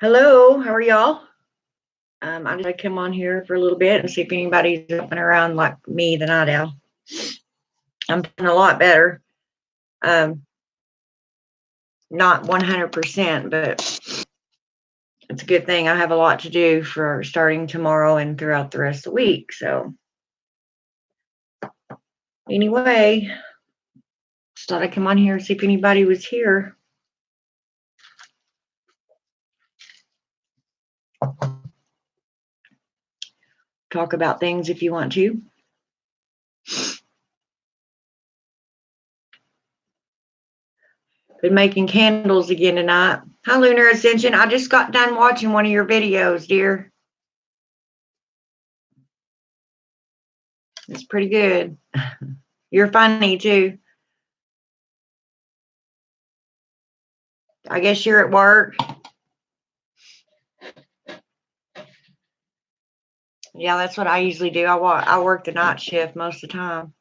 Hello, how are y'all? I'm gonna come on here for a little bit and see if anybody's jumping around like me, the night owl. I'm feeling a lot better. Um, Not 100%, but it's a good thing. I have a lot to do for starting tomorrow and throughout the rest of the week. So anyway, just thought I'd come on here and see if anybody was here. Talk about things if you want to. Been making candles again tonight. Hi, Lunar Ascension. I just got done watching one of your videos, dear. It's pretty good. You're funny too. I guess you're at work. Yeah, that's what I usually do. I work the night shift most of the time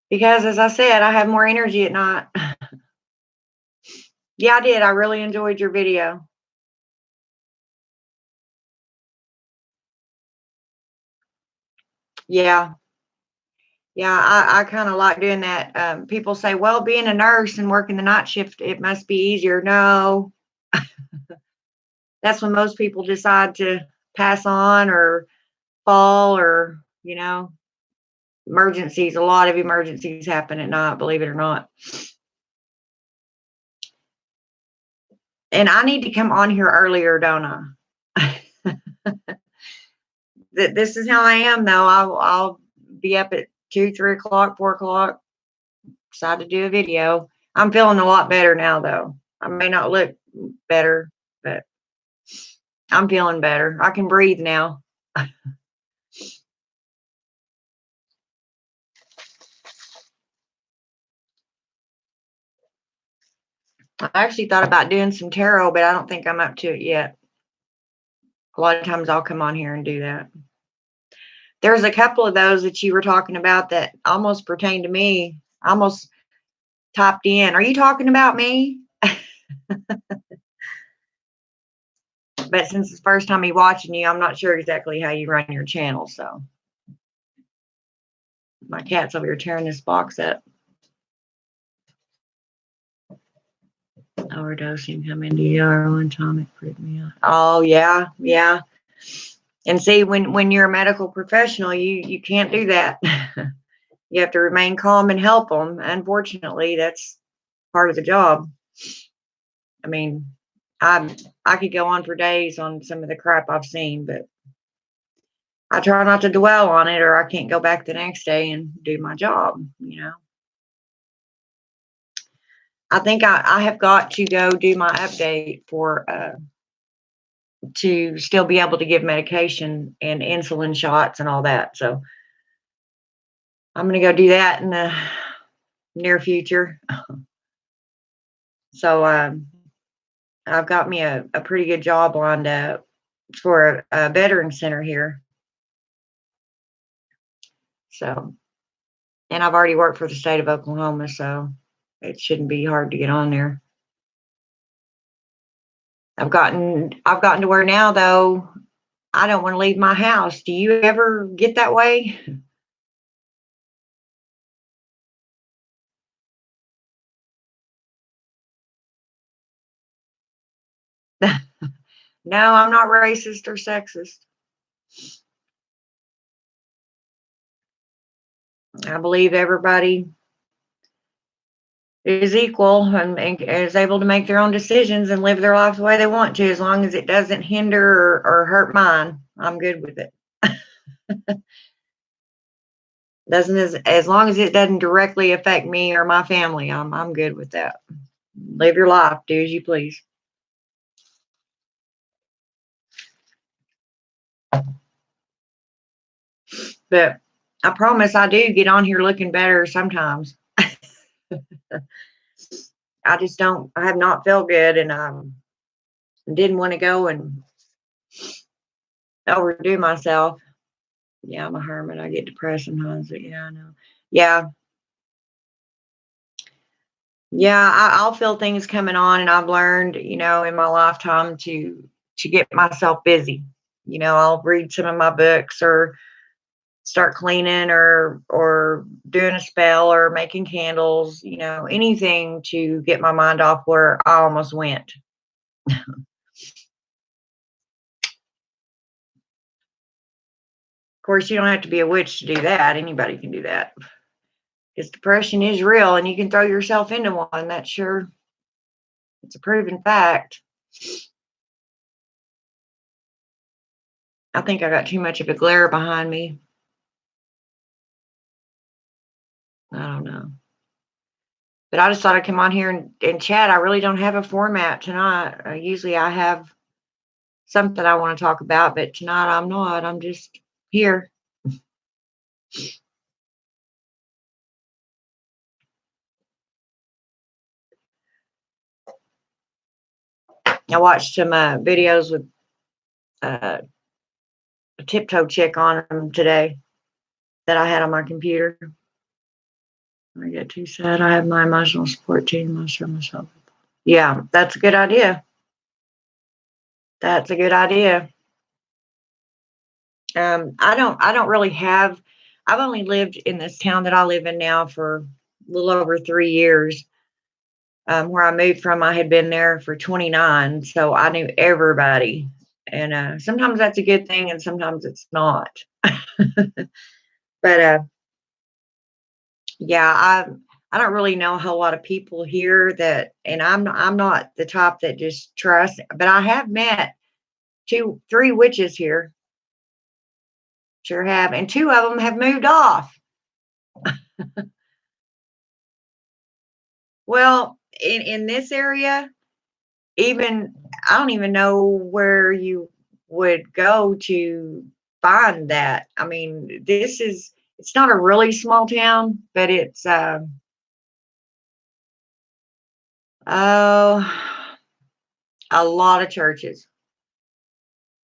because, as I said, I have more energy at night. Yeah, I did. I really enjoyed your video. Yeah, yeah, I kind of like doing that. People say, well, being a nurse and working the night shift, it must be easier. No, that's when most people decide to pass on or fall or, emergencies. A lot of emergencies happen at night, believe it or not. And I need to come on here earlier, don't I? This is how I am, though. I'll be up at 2, 3 o'clock, 4 o'clock, decide to do a video. I'm feeling a lot better now, though. I may not look better, but I'm feeling better. I can breathe now. I actually thought about doing some tarot, but I don't think I'm up to it yet. A lot of times I'll come on here and do that. There's a couple of those that you were talking about that almost pertain to me. I almost typed in, are you talking about me? But since it's the first time me watching you, I'm not sure exactly how you run your channel. So my cat's over here tearing this box up. Overdosing, come into ER one time, it freaked me out. Oh yeah, yeah. And see, when you're a medical professional, you can't do that. You have to remain calm and help them. Unfortunately, that's part of the job. I mean, I could go on for days on some of the crap I've seen, but I try not to dwell on it, or I can't go back the next day and do my job. I think I have got to go do my update for to still be able to give medication and insulin shots and all that. So I'm going to go do that in the near future. So I've got me a pretty good job lined up for a veteran center here. So, and I've already worked for the state of Oklahoma, so it shouldn't be hard to get on there. I've gotten to where now, though, I don't want to leave my house. Do you ever get that way? No, I'm not racist or sexist. I believe everybody is equal and is able to make their own decisions and live their life the way they want to, as long as it doesn't hinder or hurt mine. I'm good with it. Doesn't as long as it doesn't directly affect me or my family, I'm good with that. Live your life, do as you please. But I promise I do get on here looking better sometimes. I just don't. I have not felt good, and I didn't want to go and overdo myself. Yeah, I'm a hermit. I get depressed sometimes, but yeah, I know. Yeah, Yeah, I'll feel things coming on, and I've learned, in my lifetime to get myself busy. I'll read some of my books or start cleaning or doing a spell or making candles, anything to get my mind off where I almost went. Of course, you don't have to be a witch to do that. Anybody can do that. Because depression is real and you can throw yourself into one. That's sure, it's a proven fact. I think I got too much of a glare behind me. I don't know. But I just thought I'd come on here and chat. I really don't have a format tonight. Usually I have something I want to talk about, but tonight I'm not. I'm just here. I watched some videos with uh, a tiptoe chick on them today that I had on my computer. I get too sad. I have my emotional support team. I sure myself. Yeah, that's a good idea. That's a good idea. I don't really have. I've only lived in this town that I live in now for a little over 3 years. Where I moved from, I had been there for 29, so I knew everybody. And sometimes that's a good thing, and sometimes it's not. But yeah, I don't really know a whole lot of people here that, and I'm not the type that just trust. But I have met three witches here, sure have, and two of them have moved off. Well, in this area, even I don't even know where you would go to find that. I mean, it's not a really small town, but it's oh, a lot of churches.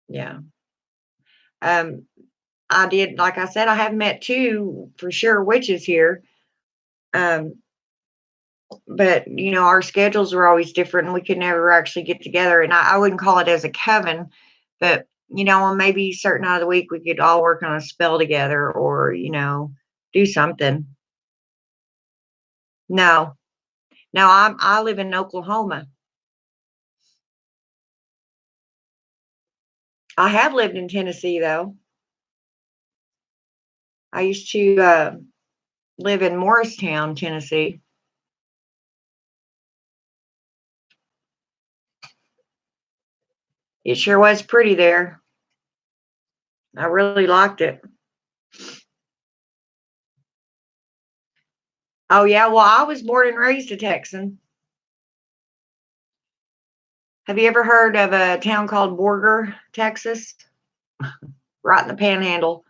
Yeah. Um, I did, like I said, I have met two for sure witches here. Um, but our schedules were always different and we could never actually get together. And I wouldn't call it as a coven, but on maybe certain out of the week we could all work on a spell together or, do something. No, no, I live in Oklahoma. I have lived in Tennessee though. I used to live in Morristown, Tennessee. It sure was pretty there. I really liked it. Oh yeah, well I was born and raised a Texan. Have you ever heard of a town called Borger, Texas? Right in the panhandle.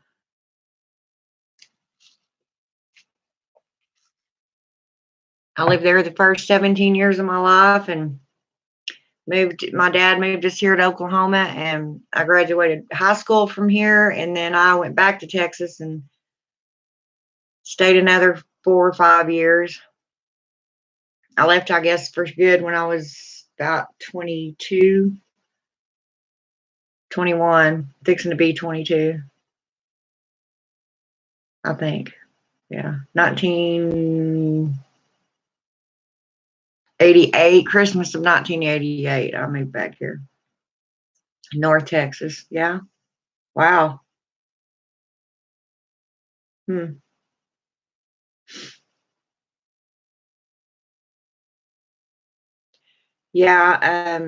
I lived there the first 17 years of my life and my dad moved us here to Oklahoma and I graduated high school from here and then I went back to Texas and stayed another 4 or 5 years. I left, I guess, for good when I was about 22, 21, fixing to be 22, I think. Yeah. 1988, Christmas of 1988, I moved back here. North Texas. Yeah. Wow. Hmm. Yeah.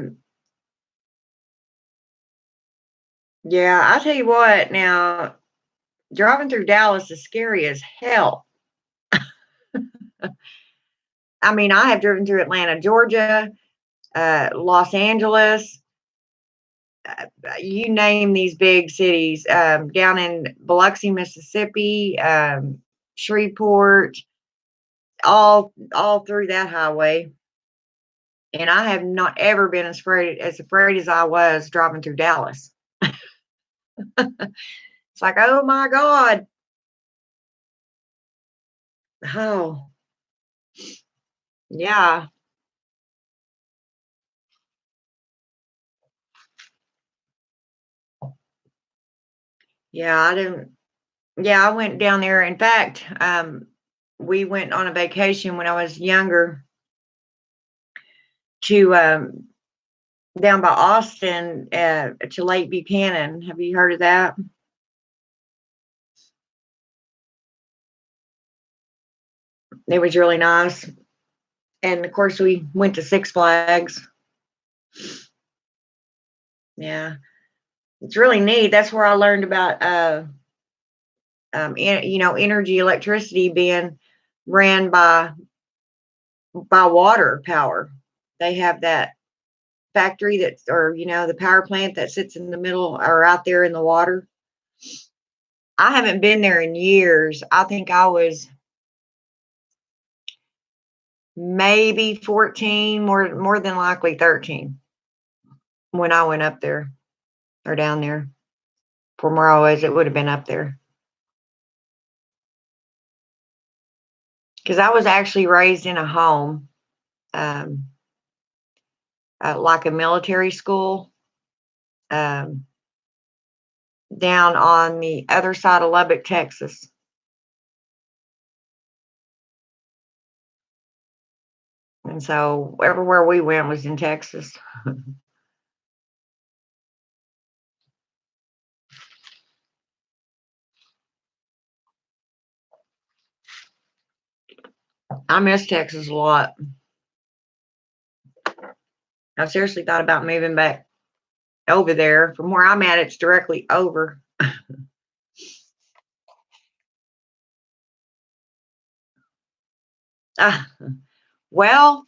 Yeah. I tell you what, now driving through Dallas is scary as hell. I mean, I have driven through Atlanta, Georgia, Los Angeles, you name these big cities, down in Biloxi, Mississippi, Shreveport, all through that highway. And I have not ever been as afraid as I was driving through Dallas. It's like, oh my God. Oh, Yeah. Yeah, I didn't yeah, I went down there. In fact, we went on a vacation when I was younger to, down by Austin, to Lake Buchanan. Have you heard of that? It was really nice, and, of course, we went to Six Flags. Yeah, it's really neat. That's where I learned about, energy, electricity being ran by water power. They have that factory that's or, the power plant that sits in the middle or out there in the water. I haven't been there in years. I think I was maybe 14, more than likely 13 when I went up there or down there. From where I was, it would have been up there. Because I was actually raised in a home, um, like a military school, um, down on the other side of Lubbock, Texas. And so everywhere we went was in Texas. I miss Texas a lot. I've seriously thought about moving back over there. From where I'm at, it's directly over. Ah, well,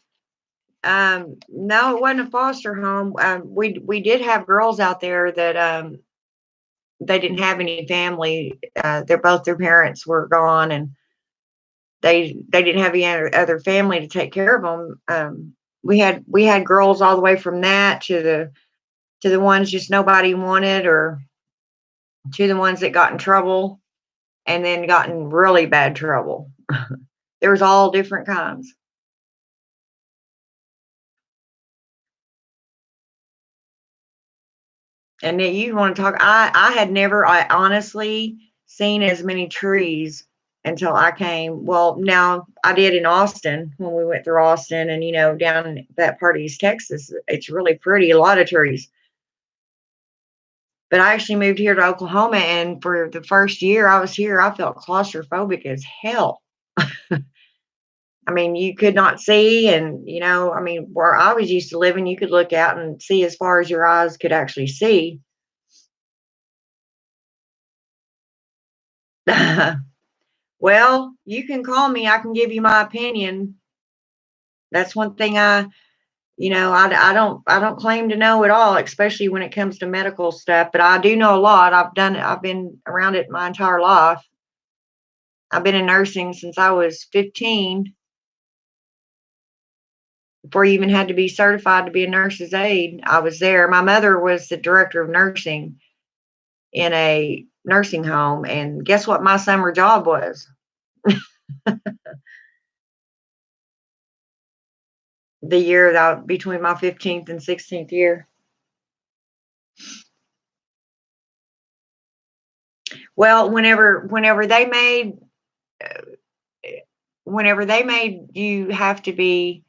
no, it wasn't a foster home. We did have girls out there that they didn't have any family. Their parents were gone, and they didn't have any other family to take care of them. We had girls all the way from that to the ones just nobody wanted, or to the ones that got in trouble and then got in really bad trouble. There was all different kinds. And then you want to talk, I had never, I honestly seen as many trees until I came. Well, now I did in Austin when we went through Austin, and down in that part of East Texas, it's really pretty, a lot of trees. But I actually moved here to Oklahoma, and for the first year I was here, I felt claustrophobic as hell. I mean, you could not see, and I mean, where I was used to living, you could look out and see as far as your eyes could actually see. Well, you can call me. I can give you my opinion. That's one thing I don't claim to know it all, especially when it comes to medical stuff, but I do know a lot. I've done it. I've been around it my entire life. I've been in nursing since I was 15, before you even had to be certified to be a nurse's aide. I was there. My mother was the director of nursing in a nursing home, and guess what my summer job was? The year that between my 15th and 16th year. Well, whenever they made you have to be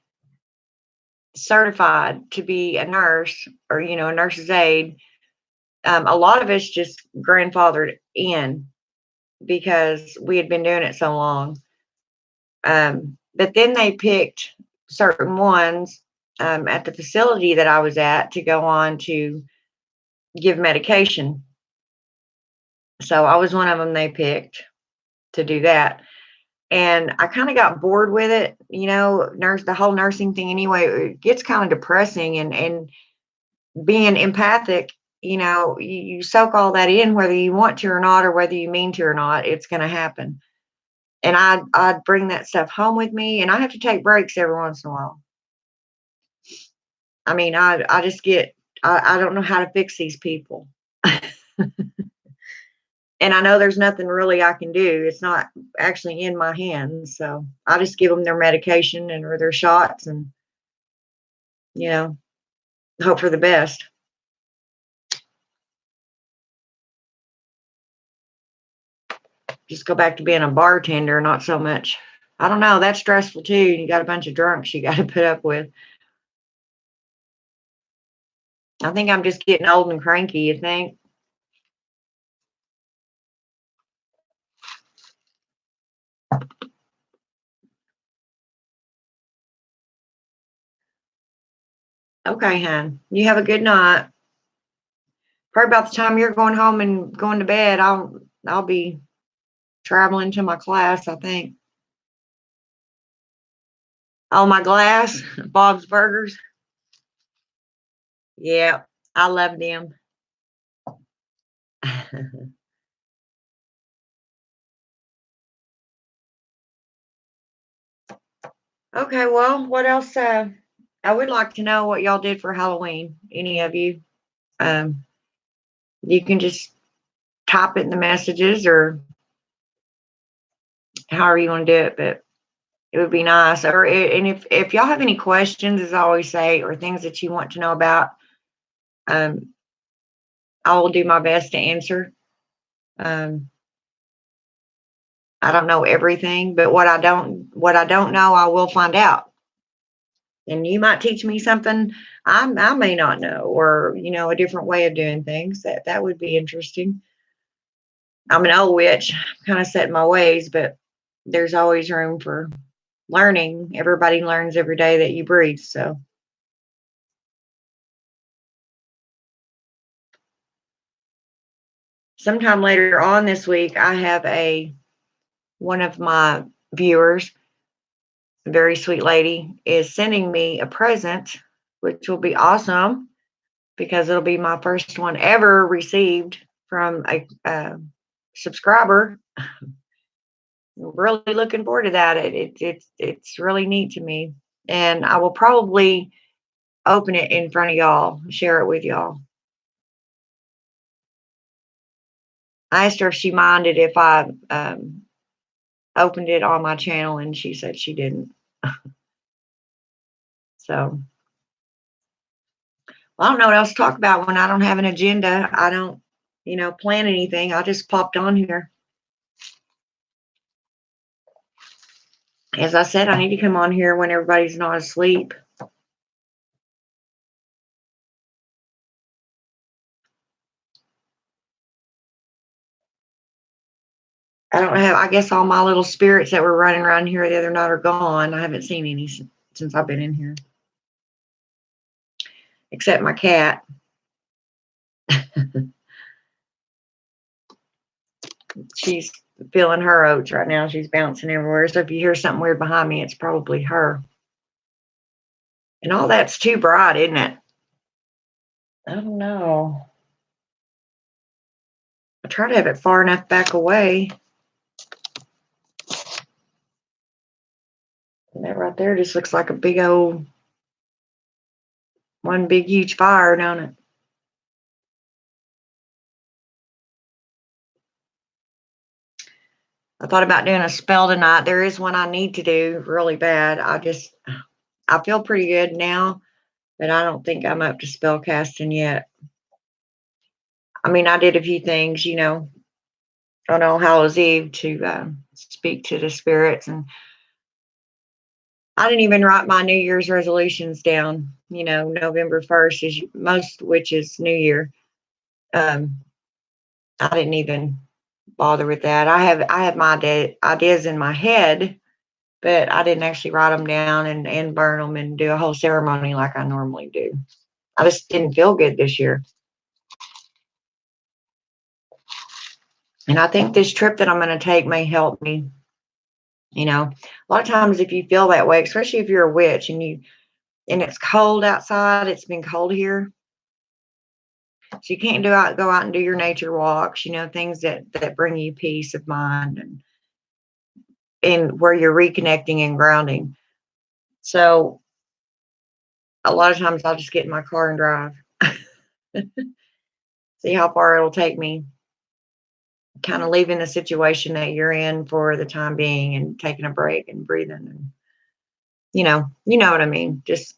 certified to be a nurse, or a nurse's aide, a lot of us just grandfathered in because we had been doing it so long. But then they picked certain ones, at the facility that I was at, to go on to give medication. So I was one of them they picked to do that. And I kind of got bored with it, the whole nursing thing anyway. It gets kind of depressing, and being empathic, you soak all that in, whether you want to or not, or whether you mean to or not, it's going to happen. And I'd bring that stuff home with me, and I have to take breaks every once in a while. I mean, I just get, I don't know how to fix these people. And I know there's nothing really I can do. It's not actually in my hands. So I just give them their medication and or their shots and, you know, hope for the best. Just go back to being a bartender, not so much. I don't know. That's stressful too. You got a bunch of drunks you got to put up with. I think I'm just getting old and cranky, you think? Okay, hon. You have a good night. Probably about the time you're going home and going to bed, I'll be traveling to my class, I think. Oh, my glass, Bob's Burgers. Yeah, I love them. Okay, well, what else? I would like to know what y'all did for Halloween. Any of you? Um, you can just type it in the messages or however you want to do it, but it would be nice. Or and if y'all have any questions, as I always say, or things that you want to know about, um, I will do my best to answer. Um, I don't know everything, but what I don't know, I will find out. And you might teach me something I may not know, or a different way of doing things. That would be interesting. I'm an old witch, kind of set in my ways, but there's always room for learning. Everybody learns every day that you breathe. So sometime later on this week, I have a one of my viewers, a very sweet lady, is sending me a present, which will be awesome because it'll be my first one ever received from a subscriber. Really looking forward to that. It's really neat to me, and I will probably open it in front of y'all, share it with y'all. I asked her if she minded if I opened it on my channel, and she said she didn't. So I don't know what else to talk about when I don't have an agenda. I don't, plan anything. I just popped on here. As I said, I need to come on here when everybody's not asleep. I don't have, I guess all my little spirits that were running around here the other night are gone. I haven't seen any since I've been in here, except my cat. She's feeling her oats right now. She's bouncing everywhere. So if you hear something weird behind me, it's probably her. And all that's too bright, isn't it? I don't know. I try to have it far enough back away. And that right there just looks like a big old, one big huge fire, don't it? I thought about doing a spell tonight. There is one I need to do really bad. I feel pretty good now, but I don't think I'm up to spell casting yet. I mean, I did a few things, on All Hallows Eve to speak to the spirits, and I didn't even write my New Year's resolutions down. November 1st is most witches' New Year. Um, I didn't even bother with that. I have my ideas in my head, but I didn't actually write them down and burn them and do a whole ceremony like I normally do. I just didn't feel good this year. And I think this trip that I'm going to take may help me. A lot of times if you feel that way, especially if you're a witch and it's cold outside, it's been cold here. So you can't go out and do your nature walks, things that bring you peace of mind and where you're reconnecting and grounding. So a lot of times I'll just get in my car and drive. See how far it'll take me. kind of leaving the situation that you're in for the time being and taking a break and breathing and you know what I mean. Just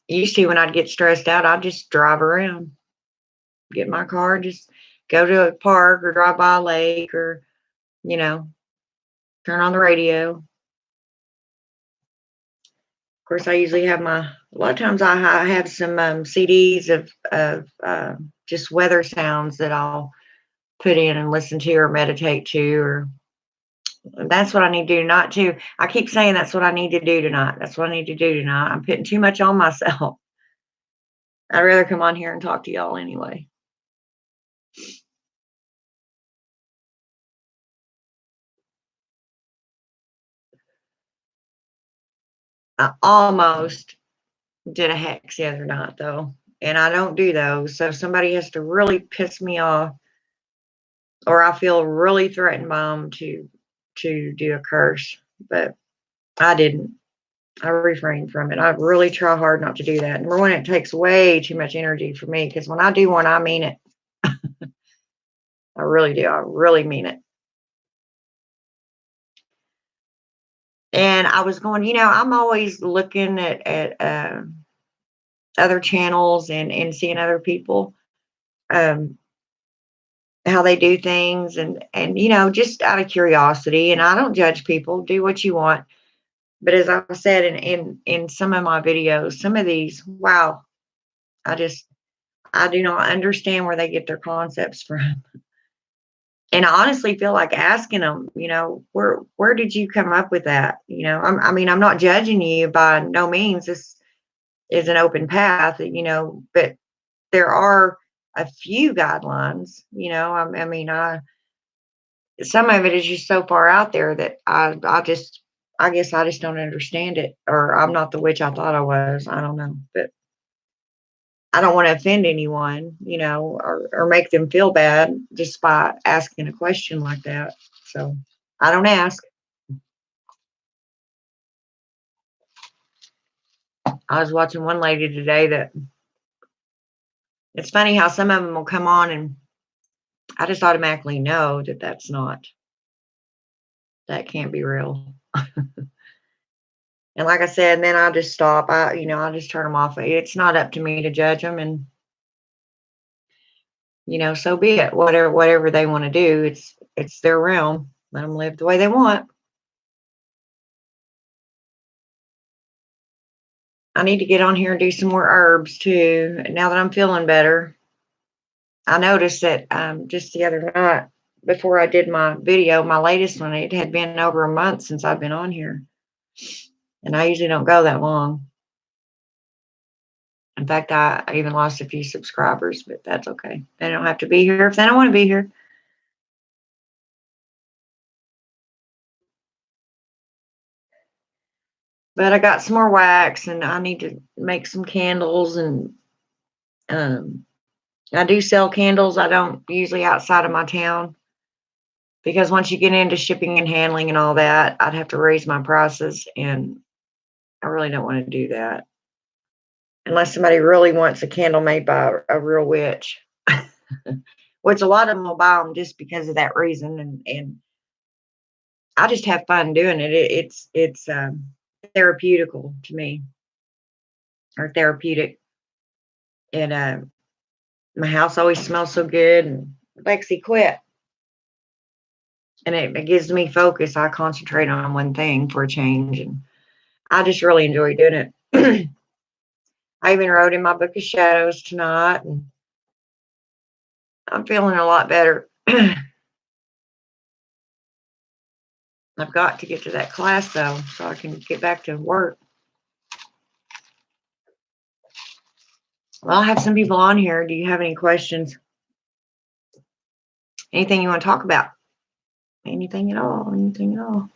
used to when I'd get stressed out, I'd just drive around, get in my car, just go to a park or drive by a lake or, you know, turn on the radio. Of course, I usually have a lot of times I have some CDs of just weather sounds that I'll put in and listen to or meditate to, or that's what I need to do. Not to, I keep saying that's what I need to do tonight. That's what I need to do tonight. I'm putting too much on myself. I'd rather come on here and talk to y'all anyway. I almost did a hex the other night though, and I don't do those. So somebody has to really piss me off, or I feel really threatened by them to do a curse. But I didn't. I refrained from it. I really try hard not to do that. Number one, it takes way too much energy for me because when I do one, I mean it. I really do. I really mean it. And I was going, I'm always looking at other channels and seeing other people, um, how they do things, and just out of curiosity. And I don't judge people. Do what you want. But as I said in some of my videos, some of these, wow, I do not understand where they get their concepts from. And I honestly feel like asking them, where did you come up with that? I mean, I'm not judging you by no means. This is an open path, but there are a few guidelines, I mean, some of it is just so far out there that I guess I just don't understand it, or I'm not the witch I thought I was. I don't know, but I don't want to offend anyone, or make them feel bad just by asking a question like that. So I don't ask. I was watching one lady today that it's funny how some of them will come on and I just automatically know that that can't be real. And like I said, and then I just stop. I just turn them off. It's not up to me to judge them, and so be it. Whatever they want to do, it's their realm. Let them live the way they want. I need to get on here and do some more herbs too. Now that I'm feeling better, I noticed that just the other night before I did my video, my latest one, it had been over a month since I've been on here, and I usually don't go that long. In fact, I even lost a few subscribers, but that's okay. They don't have to be here if they don't want to be here. But I got some more wax, and I need to make some candles, and um, I do sell candles. I don't usually outside of my town because once you get into shipping and handling and all that, I'd have to raise my prices, and I really don't want to do that unless somebody really wants a candle made by a real witch. Which a lot of them will buy them just because of that reason, and I just have fun doing it. It's therapeutical to me, or therapeutic, and my house always smells so good. And Lexi quit, and it gives me focus. I concentrate on one thing for a change, and I just really enjoy doing it. I even wrote in my book of shadows tonight, and I'm feeling a lot better. I've got to get to that class though, so I can get back to work. Well, I'll have some people on here. Do you have any questions? Anything you want to talk about? Anything at all? Anything at all?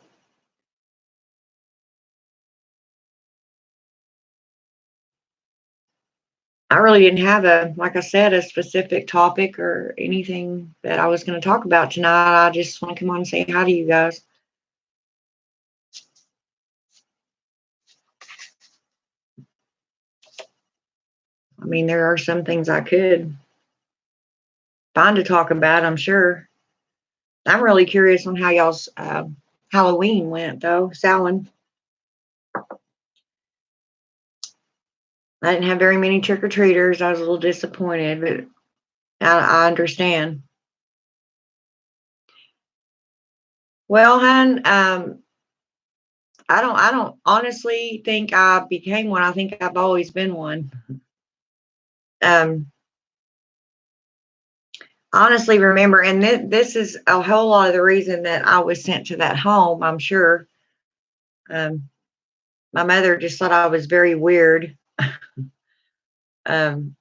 I really didn't have like I said, a specific topic or anything that I was going to talk about tonight. I just want to come on and say hi to you guys. I mean, there are some things I could. fine to talk about, I'm sure. I'm really curious on how y'all's Halloween went, though. Samhain. I didn't have very many trick or treaters. I was a little disappointed, but I understand. Well, hon, I don't honestly think I became one. I think I've always been one. Um, honestly, remember, and this is a whole lot of the reason that I was sent to that home. I'm sure. Um, my mother just thought I was very weird. Um,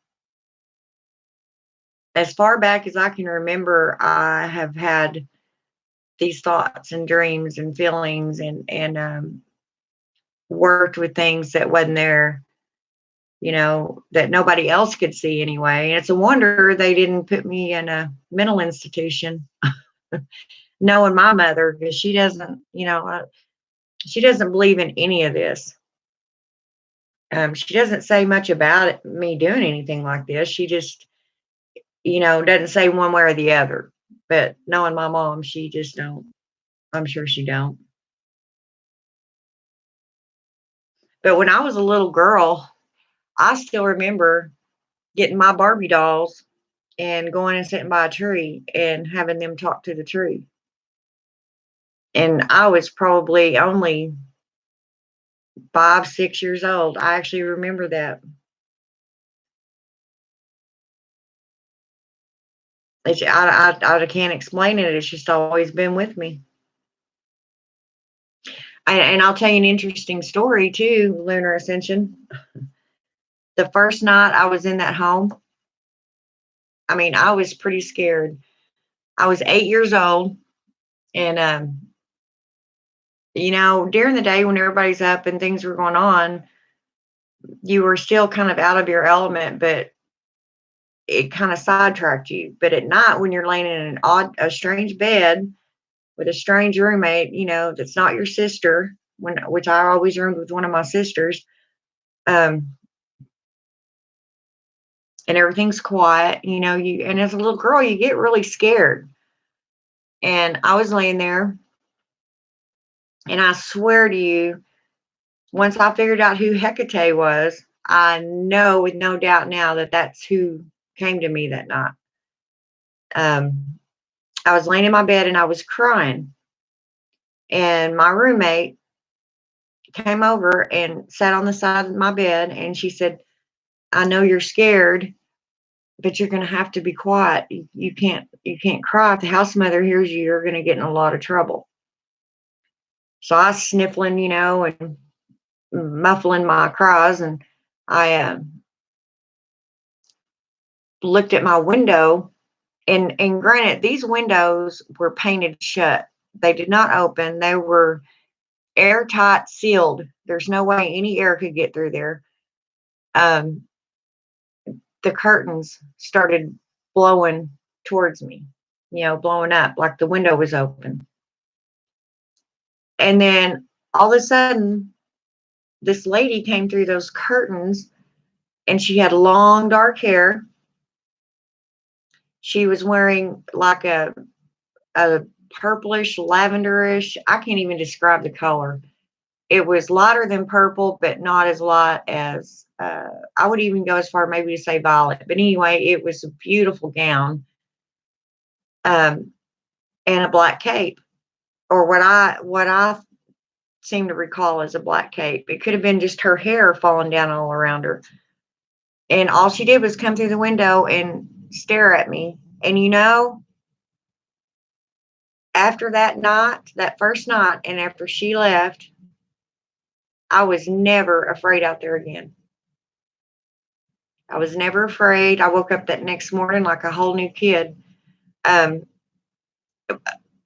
as far back as I can remember, I have had these thoughts and dreams and feelings and worked with things that wasn't there, that nobody else could see anyway. And it's a wonder they didn't put me in a mental institution, knowing my mother, because she doesn't, she doesn't believe in any of this. She doesn't say much about me doing anything like this. She just, doesn't say one way or the other. But knowing my mom, she just don't. I'm sure she don't. But when I was a little girl, I still remember getting my Barbie dolls and going and sitting by a tree and having them talk to the tree. And I was probably only 5, 6 years old. I actually remember that. I can't explain it. It's just always been with me. And I'll tell you an interesting story too, Lunar Ascension. The first night I was in that home, I mean, I was pretty scared. I was 8 years old, and during the day when everybody's up and things were going on, you were still kind of out of your element, but it kind of sidetracked you. But at night, when you're laying in a strange bed with a strange roommate, that's not your sister, which I always roomed with one of my sisters, um, and everything's quiet, and as a little girl, you get really scared. And I was laying there, and I swear to you, once I figured out who Hecate was, I know with no doubt now that that's who came to me that night. Um, I was laying in my bed and I was crying, and my roommate came over and sat on the side of my bed, and she said, "I know you're scared, but you're going to have to be quiet. You can't cry. If the house mother hears you, you're going to get in a lot of trouble." So I was sniffling, and muffling my cries, and I looked at my window, and granted, these windows were painted shut. They did not open. They were airtight sealed. There's no way any air could get through there. Um, the curtains started blowing towards me, blowing up like the window was open. And then all of a sudden, this lady came through those curtains, and she had long dark hair. She was wearing like a purplish, lavenderish. I can't even describe the color. It was lighter than purple, but not as light as, I would even go as far maybe to say violet. But anyway, it was a beautiful gown, um, and a black cape, or what I seem to recall as a black cape. It could have been just her hair falling down all around her. And all she did was come through the window and stare at me. And after that night, that first night, and after she left, I was never afraid out there again. I was never afraid. I woke up that next morning like a whole new kid. Um,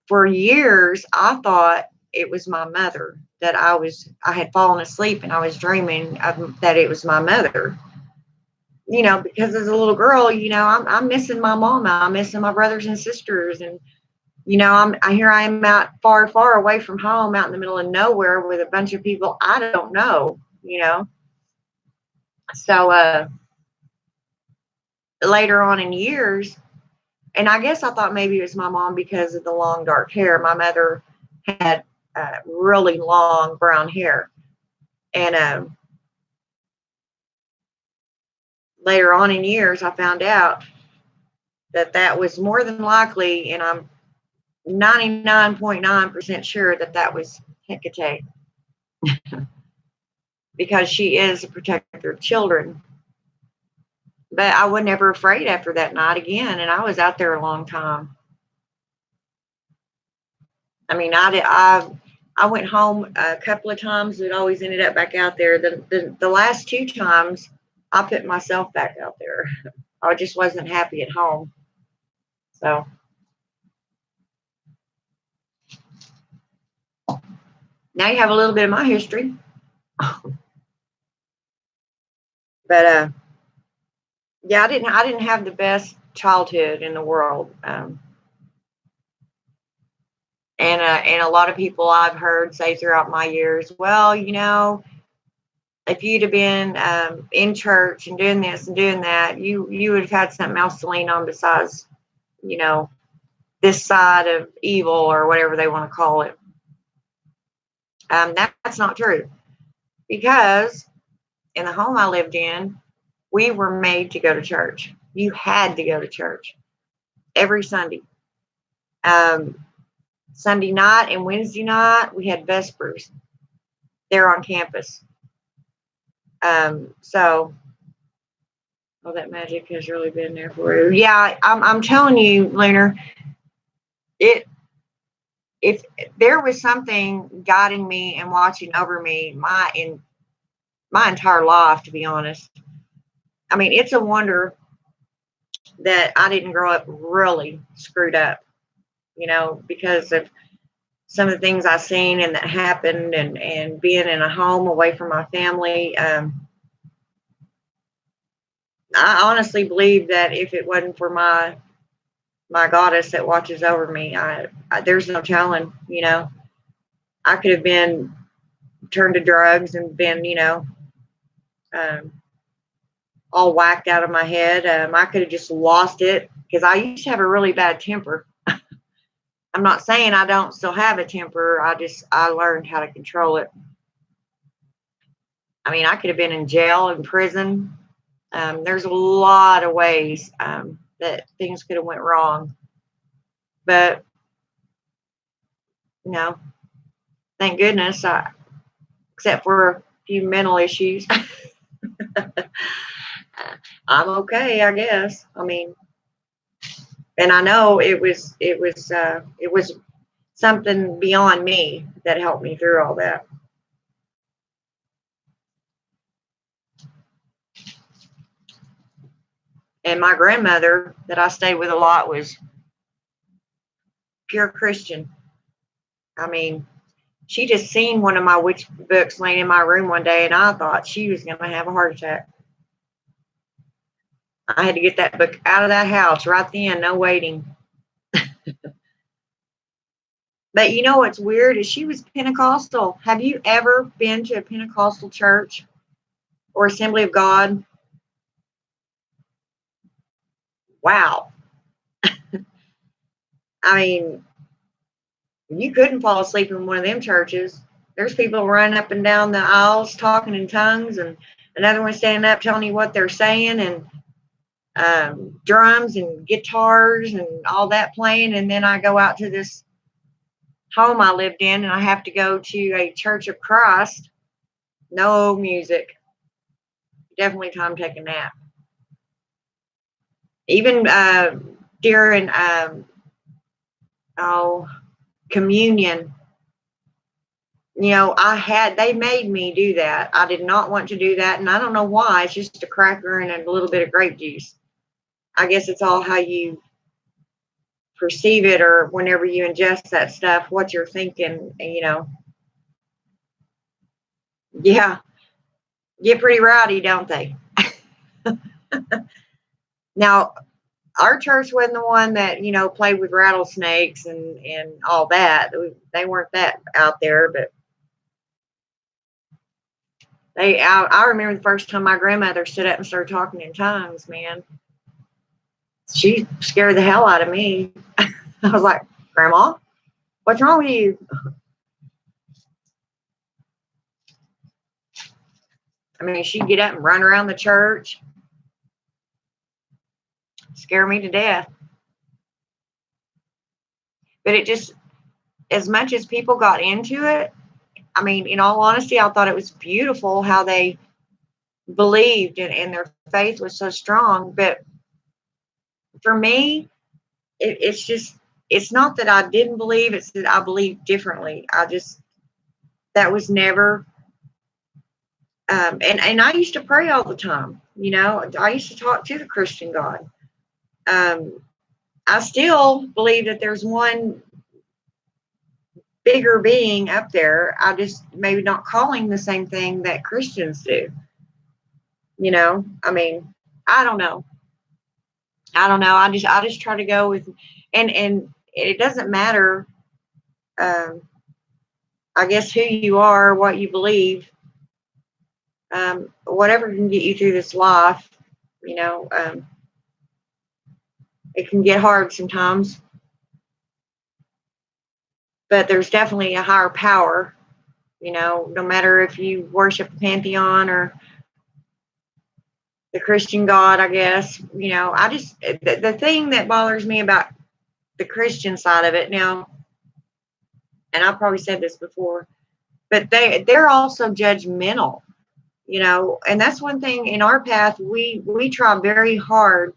for years, I thought it was my mother, that I had fallen asleep and I was dreaming that it was my mother. Because as a little girl, I'm missing my mama. I'm missing my brothers and sisters, and here I am out far, far away from home, out in the middle of nowhere with a bunch of people I don't know. So later on in years, And I guess I thought maybe it was my mom because of the long dark hair. My mother had really long brown hair. And later on in years, I found out that that was more than likely, and I'm 99.9% sure that that was Hecate, because she is a protector of children. But I was never afraid after that night again, and I was out there a long time. I mean, I went home a couple of times, but always ended up back out there. The last two times, I put myself back out there. I just wasn't happy at home. So now you have a little bit of my history. But yeah, I didn't have the best childhood in the world. And a lot of people I've heard say throughout my years, well, if you'd have been in church and doing this and doing that, you would have had something else to lean on besides, you know, this side of evil or whatever they want to call it. That's not true, because in the home I lived in, we were made to go to church. You had to go to church every Sunday. Um, Sunday night and Wednesday night, we had Vespers there on campus. So, oh, that magic has really been there for you. Yeah, I'm telling you, Lunar, it if there was something guiding me and watching over me my entire life, to be honest. I mean, it's a wonder that I didn't grow up really screwed up, because of some of the things I've seen and that happened, and being in a home away from my family. I honestly believe that if it wasn't for my goddess that watches over me, there's no telling. I could have been turned to drugs and been, um, all whacked out of my head. I could have just lost it, because I used to have a really bad temper. I'm not saying I don't still have a temper. I learned how to control it. I mean, I could have been in jail, in prison. There's a lot of ways that things could have went wrong, but you know, thank goodness, except for a few mental issues, I'm okay, I guess. I mean, and I know it was something beyond me that helped me through all that. And my grandmother that I stayed with a lot was pure Christian. I mean, she just seen one of my witch books laying in my room one day, and I thought she was going to have a heart attack. I had to get that book out of that house right then, no waiting. But you know what's weird is she was Pentecostal. Have you ever been to a Pentecostal church or Assembly of God? Wow. I mean, you couldn't fall asleep in one of them churches. There's people running up and down the aisles talking in tongues, and another one standing up telling you what they're saying, and drums and guitars and all that playing. And then I go out to this home I lived in, and I have to go to a Church of Christ. No music. Definitely time to take a nap. Even during communion, they made me do that. I did not want to do that, and I don't know why. It's just a cracker and a little bit of grape juice. I guess it's all how you perceive it, or whenever you ingest that stuff, what you're thinking. Yeah, get pretty rowdy, don't they? Now, our church wasn't the one that played with rattlesnakes and all that. They weren't that out there, but I remember the first time my grandmother stood up and started talking in tongues, man. She scared the hell out of me. I was like, Grandma, what's wrong with you? I mean, she'd get up and run around the church, scare me to death. But it just, as much as people got into it, I mean, in all honesty, I thought it was beautiful how they believed and their faith was so strong. But for me, it's just, it's not that I didn't believe, it's that I believed differently. That was never, and I used to pray all the time. I used to talk to the Christian God. I still believe that there's one bigger being up there. I just maybe not calling the same thing that Christians do. I mean, I don't know. I just try to go with, and it doesn't matter. Um, I guess who you are, what you believe, whatever can get you through this life. You know, um, it can get hard sometimes, but there's definitely a higher power. No matter if you worship the pantheon or the Christian God, I guess. The thing that bothers me about the Christian side of it now, and I've probably said this before, but they're also judgmental, and that's one thing in our path we try very hard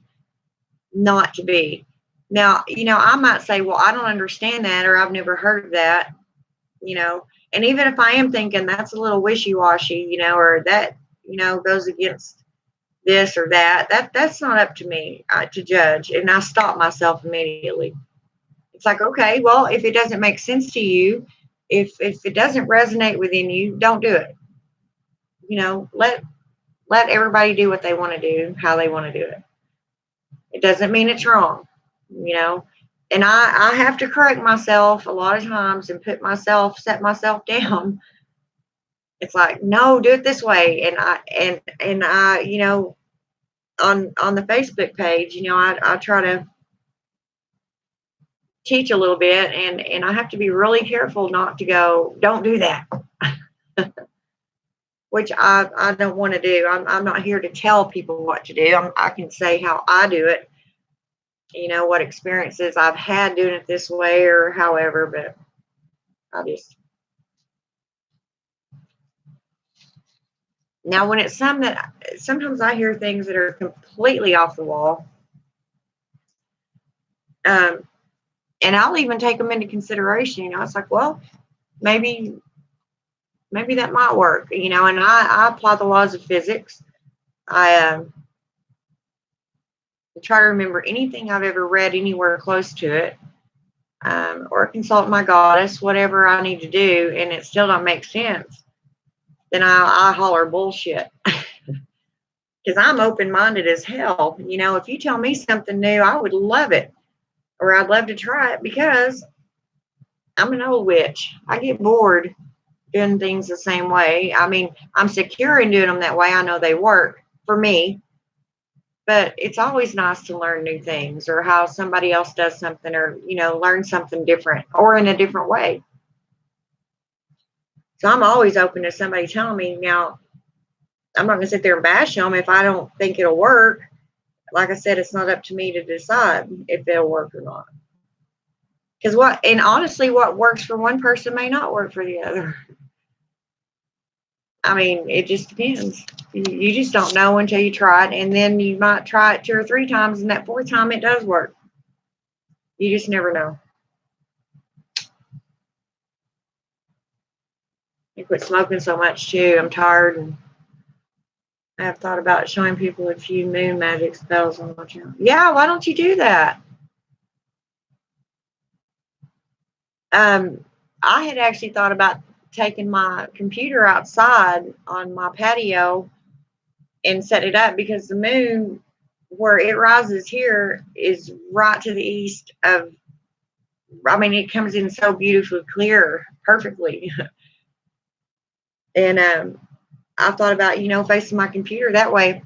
not to be. Now, I might say, well, I don't understand that, or I've never heard of that, and even if I am thinking that's a little wishy-washy, or that, goes against this or that's not up to me to judge, and I stop myself immediately. It's like, okay, well, if it doesn't make sense to you, if it doesn't resonate within you, don't do it. Let everybody do what they want to do, how they want to do it. It doesn't mean it's wrong, you know. And I have to correct myself a lot of times and set myself down. It's like, no, do it this way. And I on the Facebook page, I try to teach a little bit, and I have to be really careful not to go, don't do that. Which I don't want to do. I'm not here to tell people what to do. I can say how I do it, what experiences I've had doing it this way or however, but I just, now when it's sometimes I hear things that are completely off the wall, um, and I'll even take them into consideration. It's like, well, maybe that might work, and I apply the laws of physics. I try to remember anything I've ever read anywhere close to it, or consult my goddess, whatever I need to do, and it still don't make sense, then I holler bullshit. Because I'm open-minded as hell. If you tell me something new, I would love it, or I'd love to try it, because I'm an old witch. I get bored doing things the same way. I mean, I'm secure in doing them that way. I know they work for me, but it's always nice to learn new things, or how somebody else does something, or, learn something different or in a different way. So I'm always open to somebody telling me. Now, I'm not going to sit there and bash them if I don't think it'll work. Like I said, it's not up to me to decide if it'll work or not. Because honestly, what works for one person may not work for the other. I mean, it just depends. You just don't know until you try it, and then you might try it 2 or 3 times, and that 4th time it does work. You just never know. I quit smoking so much too. I'm tired, and I have thought about showing people a few moon magic spells on my channel. Yeah, why don't you do that? I had actually thought about taking my computer outside on my patio and set it up, because the moon, where it rises here, is right to the east of, I mean, it comes in so beautifully clear, perfectly. And I thought about, facing my computer that way.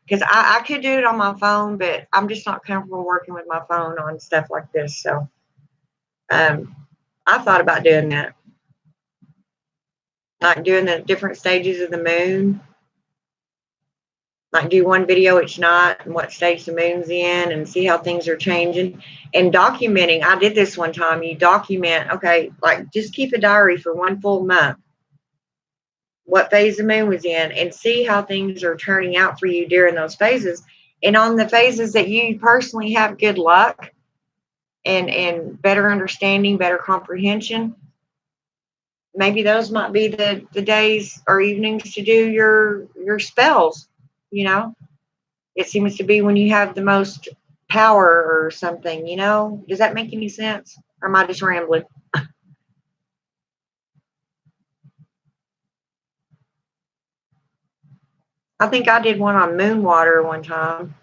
because I could do it on my phone, but I'm just not comfortable working with my phone on stuff like this. So um, I thought about doing that, like doing the different stages of the moon, like do one video each night and what stage the moon's in and see how things are changing and documenting. I did this one time. You document, okay, like just keep a diary for one full month, what phase the moon was in, and see how things are turning out for you during those phases. And on the phases that you personally have good luck and better understanding, better comprehension, maybe those might be the days or evenings to do your spells, you know. It seems to be when you have the most power or something, you know. Does that make any sense? Or am I just rambling? I think I did one on moon water one time,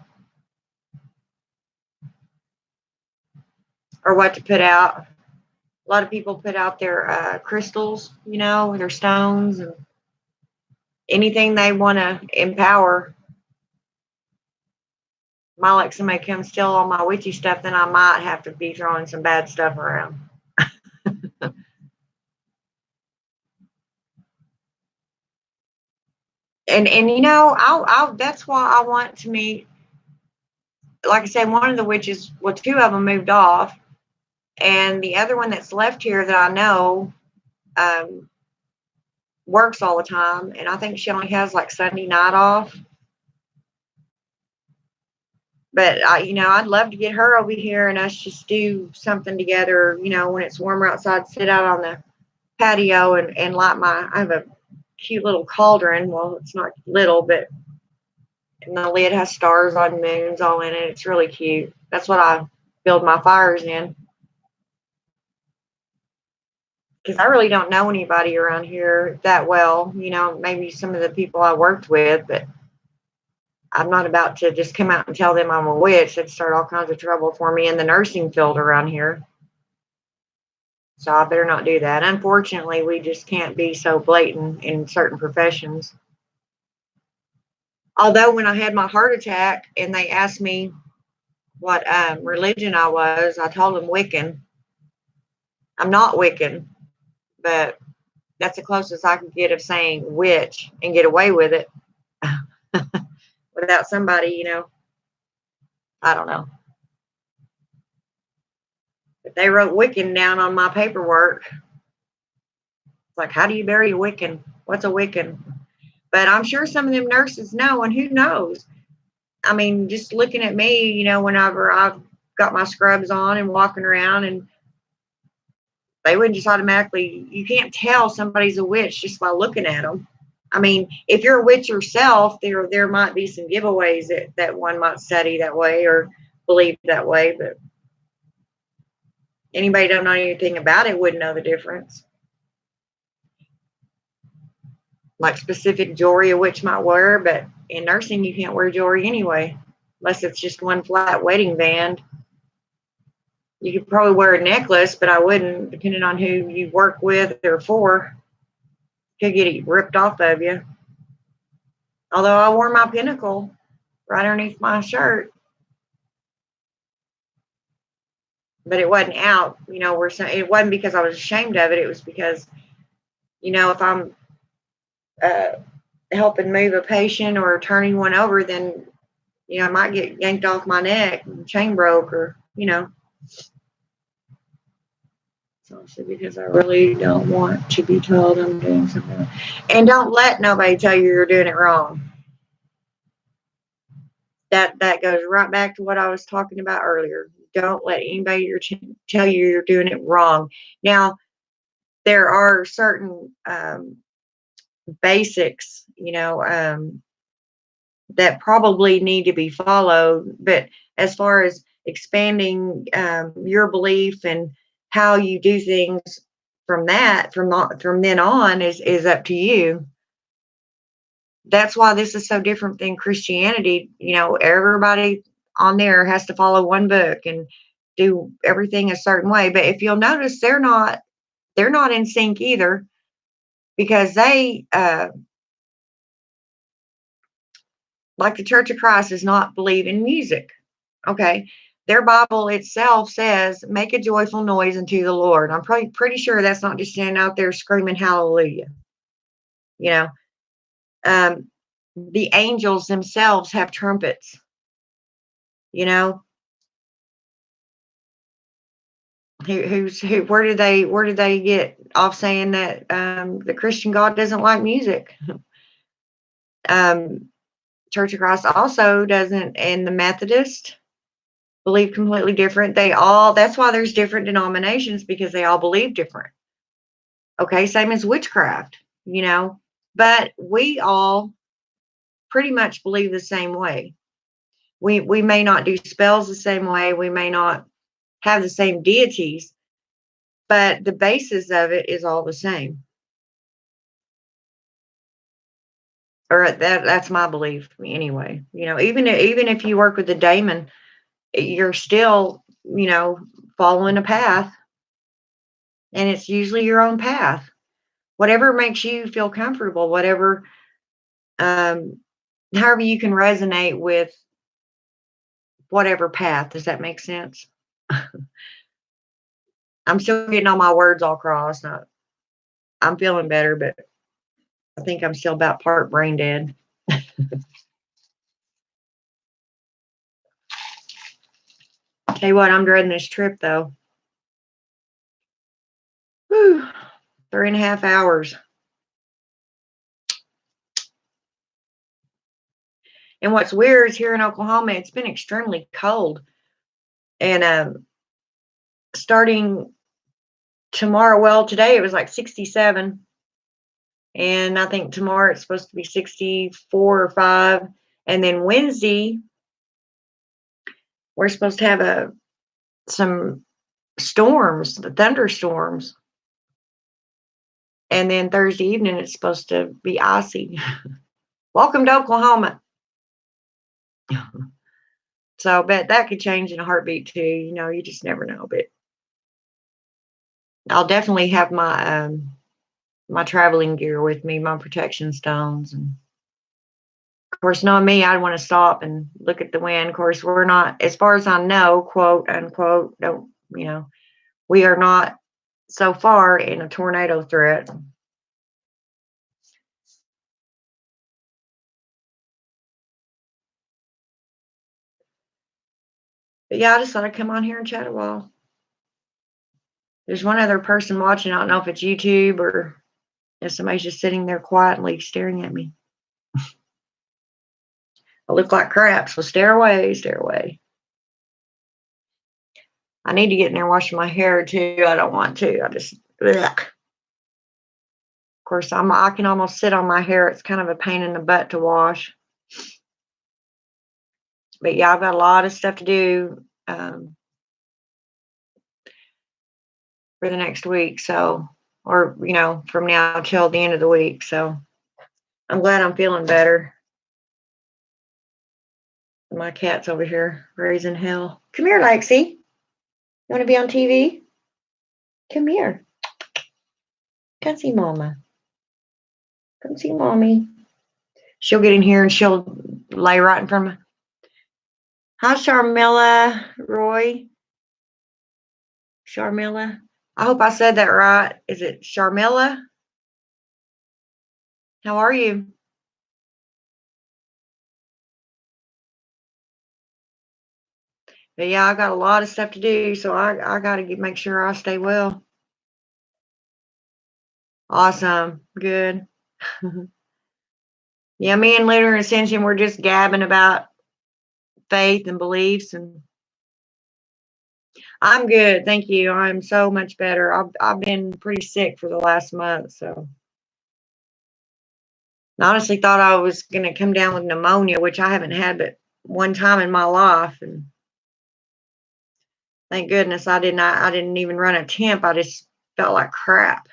or what to put out. A lot of people put out their crystals, you know, their stones and anything they want to empower. Might like somebody come steal all my witchy stuff, then I might have to be throwing some bad stuff around. And you know, I'll that's why I want to meet. Like I said, one of the witches, well, two of them moved off, and the other one that's left here that I know um, works all the time, and I think she only has like Sunday night off. But you know, I'd love to get her over here and us just do something together. You know, when it's warmer outside, sit out on the patio and light my. I have a cute little cauldron. Well, it's not little, but and the lid has stars on moons all in it. It's really cute. That's what I build my fires in. Because I really don't know anybody around here that well. You know, maybe some of the people I worked with, but I'm not about to just come out and tell them I'm a witch. It'd start all kinds of trouble for me in the nursing field around here. So I better not do that. Unfortunately, we just can't be so blatant in certain professions. Although when I had my heart attack and they asked me what religion I was, I told them Wiccan. I'm not Wiccan, but that's the closest I could get of saying witch and get away with it without somebody, you know, I don't know. But they wrote Wiccan down on my paperwork. It's like, how do you bury a Wiccan? What's a Wiccan? But I'm sure some of them nurses know, and who knows? I mean, just looking at me, you know, whenever I've got my scrubs on and walking around, and they wouldn't just automatically, you can't tell somebody's a witch just by looking at them. I mean, if you're a witch yourself, there might be some giveaways that one might study that way or believe that way, but anybody don't know anything about it wouldn't know the difference. Like specific jewelry a witch might wear, but in nursing you can't wear jewelry anyway, unless it's just one flat wedding band. You could probably wear a necklace, but I wouldn't, depending on who you work with or for. Could get it ripped off of you. Although I wore my pinnacle right underneath my shirt, but it wasn't out. You know, it wasn't because I was ashamed of it. It was because, you know, if I'm uh, helping move a patient or turning one over, then you know I might get yanked off my neck, and chain broke, or you know. So I said, because I really don't want to be told I'm doing something. And don't let nobody tell you you're doing it wrong. That goes right back to what I was talking about earlier. Don't let anybody tell you you're doing it wrong. Now, there are certain basics, you know, that probably need to be followed. But as far as expanding your belief and how you do things from then on is up to you. That's why this is so different than Christianity. You know, everybody on there has to follow one book and do everything a certain way. But if you'll notice, they're not in sync either, because they like the Church of Christ does not believe in music. Okay. Their Bible itself says, make a joyful noise unto the Lord. I'm pretty sure that's not just standing out there screaming hallelujah. You know, um, the angels themselves have trumpets, you know. Where did they get off saying that the Christian God doesn't like music? um, Church of Christ also doesn't, and the Methodist believe completely different. That's why there's different denominations, because they all believe different. Okay, same as witchcraft, you know, but we all pretty much believe the same way. We may not do spells the same way, we may not have the same deities, but the basis of it is all the same. Or that's my belief anyway. You know, even if you work with the daemon, you're still, you know, following a path, and it's usually your own path. Whatever makes you feel comfortable, whatever um however you can resonate with whatever path. Does that make sense? I'm still getting all my words all crossed. I'm feeling better, but I think I'm still about part brain dead. Tell you what, I'm dreading this trip though. Whew, 3.5 hours. And what's weird is here in Oklahoma, it's been extremely cold. And starting tomorrow, well, today it was like 67. And I think tomorrow it's supposed to be 64 or 5. And then Wednesday, we're supposed to have some storms, the thunderstorms. And then Thursday evening, it's supposed to be icy. Welcome to Oklahoma. So I bet that could change in a heartbeat too. You know, you just never know. But I'll definitely have my traveling gear with me, my protection stones, and of course, knowing me, I'd want to stop and look at the wind. Of course, we're not, as far as I know, quote unquote, don't, you know, we are not so far in a tornado threat. But yeah, I just thought I'd come on here and chat a while. There's one other person watching. I don't know if it's YouTube or if somebody's just sitting there quietly staring at me. I look like crap, so stare away, stare away. I need to get in there washing my hair too. I don't want to. I just, ugh. Of course, I can almost sit on my hair. It's kind of a pain in the butt to wash. But yeah, I've got a lot of stuff to do for the next week. So, or, you know, from now till the end of the week. So I'm glad I'm feeling better. My cat's over here raising hell. Come here, Lexi. You want to be on TV? Come here. Come see Mama. Come see Mommy. She'll get in here and she'll lay right in front of me. Hi, Sharmilla, Roy. Sharmilla. I hope I said that right. Is it Sharmilla? How are you? But yeah, I got a lot of stuff to do, so I got to make sure I stay well. Awesome. Good. Yeah, me and Lunar Ascension, we're just gabbing about faith and beliefs, and I'm good. Thank you. I'm so much better. I've been pretty sick for the last month, so I honestly thought I was going to come down with pneumonia, which I haven't had but one time in my life, and thank goodness I didn't even run a temp. I just felt like crap.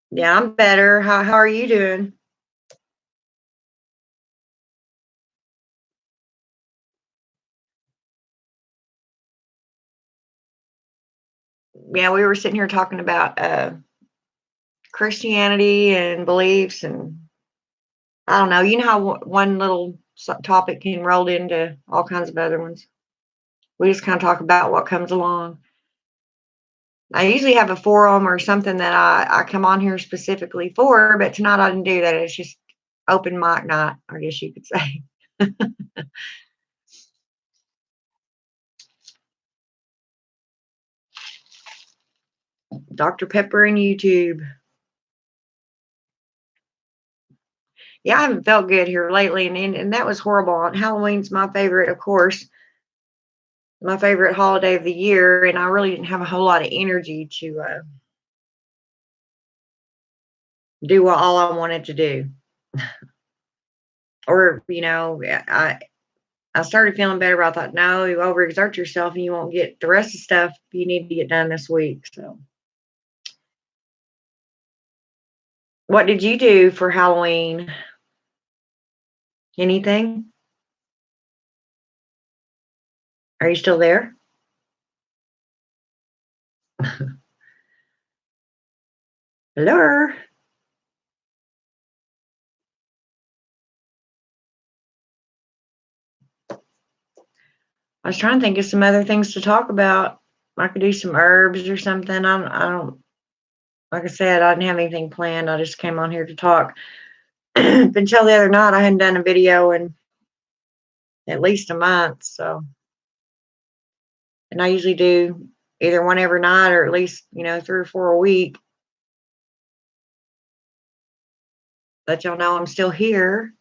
Yeah, I'm better. How are you doing? Yeah, we were sitting here talking about Christianity and beliefs, and I don't know. You know how one little topic can roll into all kinds of other ones. We just kind of talk about what comes along. I usually have a forum or something that I come on here specifically for, but tonight I didn't do that. It's just open mic night, I guess you could say. Dr. Pepper and YouTube. Yeah, I haven't felt good here lately, and that was horrible. Halloween's my favorite, of course, my favorite holiday of the year, and I really didn't have a whole lot of energy to do what all I wanted to do. Or, I started feeling better, but I thought, no, you overexert yourself and you won't get the rest of the stuff you need to get done this week. So, what did you do for Halloween? Anything? Are you still there? Hello? I was trying to think of some other things to talk about. I could do some herbs or something. I don't, like I said, I didn't have anything planned. I just came on here to talk. Until the other night, I hadn't done a video in at least a month. So, and I usually do either one every night or at least, 3 or 4 a week. Let y'all know I'm still here.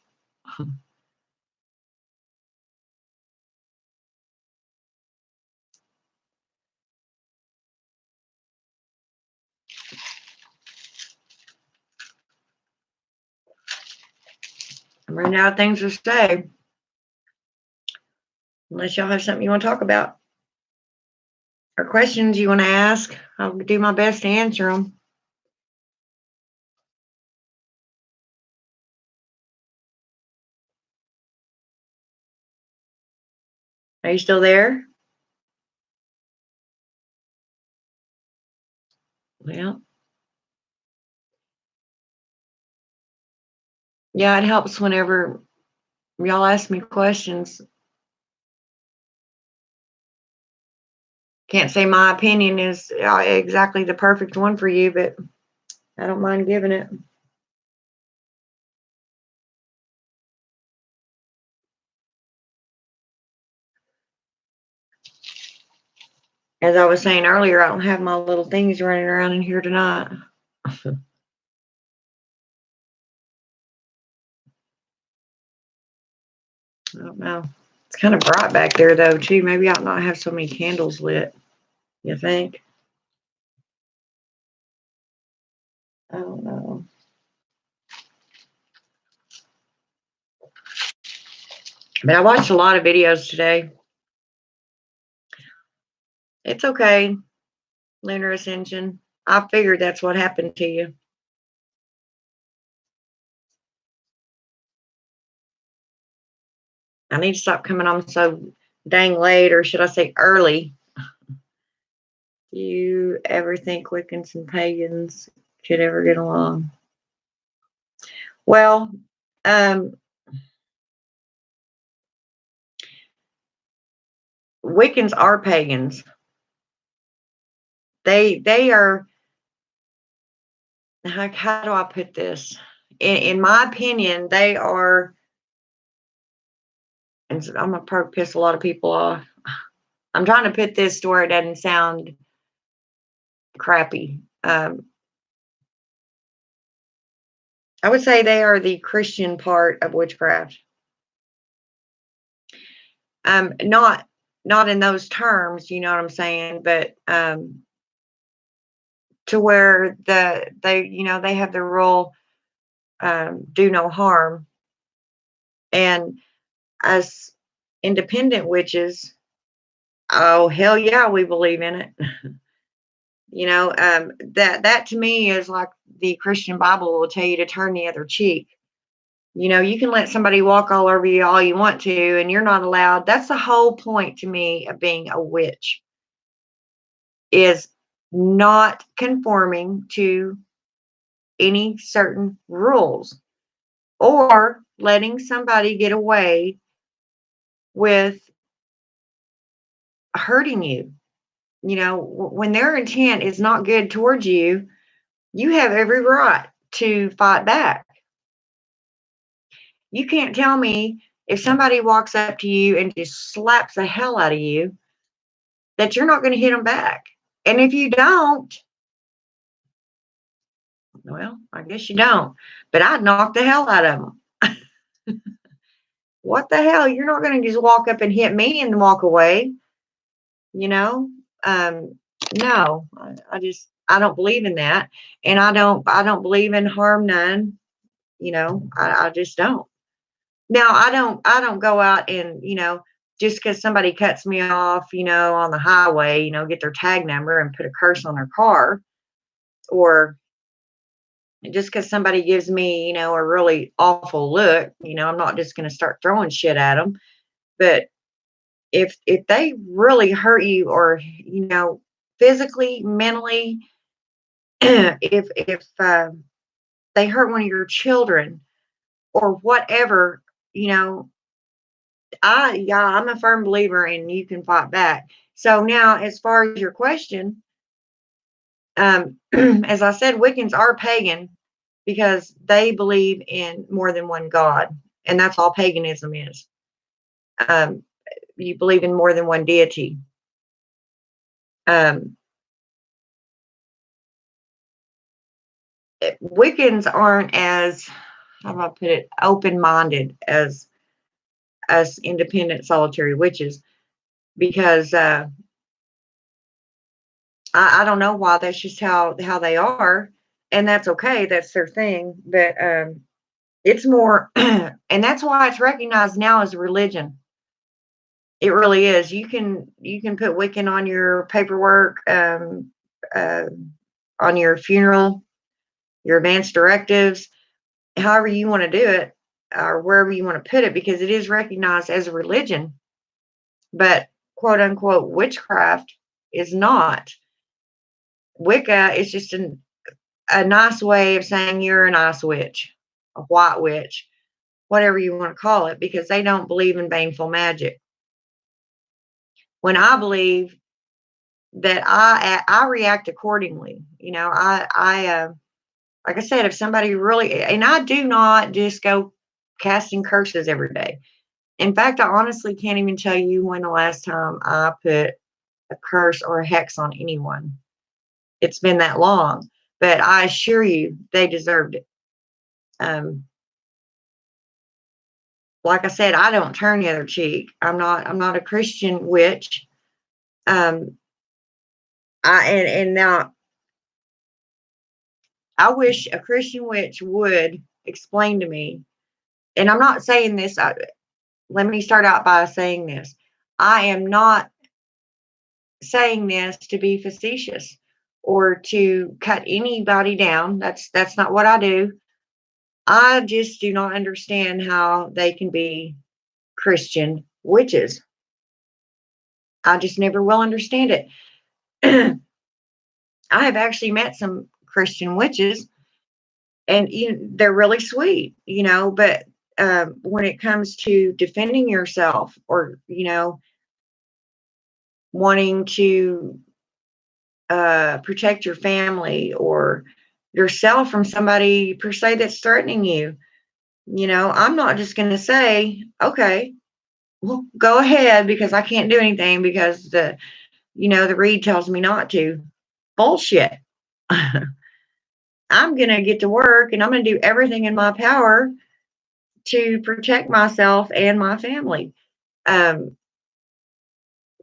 I'm running out of things to say. Unless y'all have something you want to talk about or questions you want to ask, I'll do my best to answer them. Are you still there? Well, yeah, it helps whenever y'all ask me questions. Can't say my opinion is exactly the perfect one for you, but I don't mind giving it. As I was saying earlier, I don't have my little things running around in here tonight. I don't know. It's kind of bright back there, though, too. Maybe I ought not have so many candles lit. You think? I don't know. But I watched a lot of videos today. It's okay. Lunar ascension. I figured that's what happened to you. I need to stop coming on so dang late, or should I say early. Do you ever think Wiccans and pagans could ever get along? Well, um, Wiccans are pagans. They are. How do I put this? In my opinion, they are. And I'm gonna probably piss a lot of people off. I'm trying to put this to where it doesn't sound crappy. I would say they are the Christian part of witchcraft. Not in those terms, you know what I'm saying, but to where they have the rule, do no harm. And as independent witches, oh hell yeah, we believe in it. That to me is like the Christian Bible will tell you to turn the other cheek. You can let somebody walk all over you all you want to, and you're not allowed. That's the whole point to me of being a witch, is not conforming to any certain rules. or letting somebody get away with hurting you. You know, when their intent is not good towards you, you have every right to fight back. You can't tell me if somebody walks up to you and just slaps the hell out of you that you're not going to hit them back. And if you don't, well, I guess you don't. But I'd knock the hell out of them. What the hell? You're not going to just walk up and hit me and walk away. You know, um, no, I don't believe in that, and I don't believe in harm none. You know, I just don't. Now I don't go out and just because somebody cuts me off, on the highway, get their tag number and put a curse on their car, or just because somebody gives me, a really awful look, I'm not just going to start throwing shit at them. But if they really hurt you, or physically, mentally, if they hurt one of your children or whatever, you know, I'm a firm believer in you can fight back. So now, as far as your question, as I said, Wiccans are pagan because they believe in more than one god, and that's all paganism is. Um, you believe in more than one deity. Um, Wiccans aren't as, how do I put it, open-minded as us independent solitary witches, because I don't know why. That's just how they are, and that's okay. That's their thing. But it's more, and that's why it's recognized now as a religion. It really is. You can put Wiccan on your paperwork, uh, on your funeral, your advance directives, however you want to do it, or wherever you want to put it, because it is recognized as a religion. But quote unquote witchcraft is not. Wicca is just a nice way of saying you're a nice witch, a white witch, whatever you want to call it, because they don't believe in baneful magic. When I believe that I react accordingly. I like I said, if somebody really, and I do not just go casting curses every day. In fact, I honestly can't even tell you when the last time I put a curse or a hex on anyone. It's been that long, but I assure you, they deserved it. Um, like I said, I don't turn the other cheek. I'm not a Christian witch. Um, and now I wish a Christian witch would explain to me. And I'm not saying this. Let me start out by saying this. I am not saying this to be facetious or to cut anybody down. That's not what I do. I just do not understand how they can be Christian witches. I just never will understand it. I have actually met some Christian witches, and they're really sweet, but when it comes to defending yourself, or wanting to protect your family or yourself from somebody per se that's threatening you, I'm not just going to say, okay, well, go ahead, because I can't do anything because the read tells me not to. Bullshit. I'm going to get to work, and I'm going to do everything in my power to protect myself and my family. Um,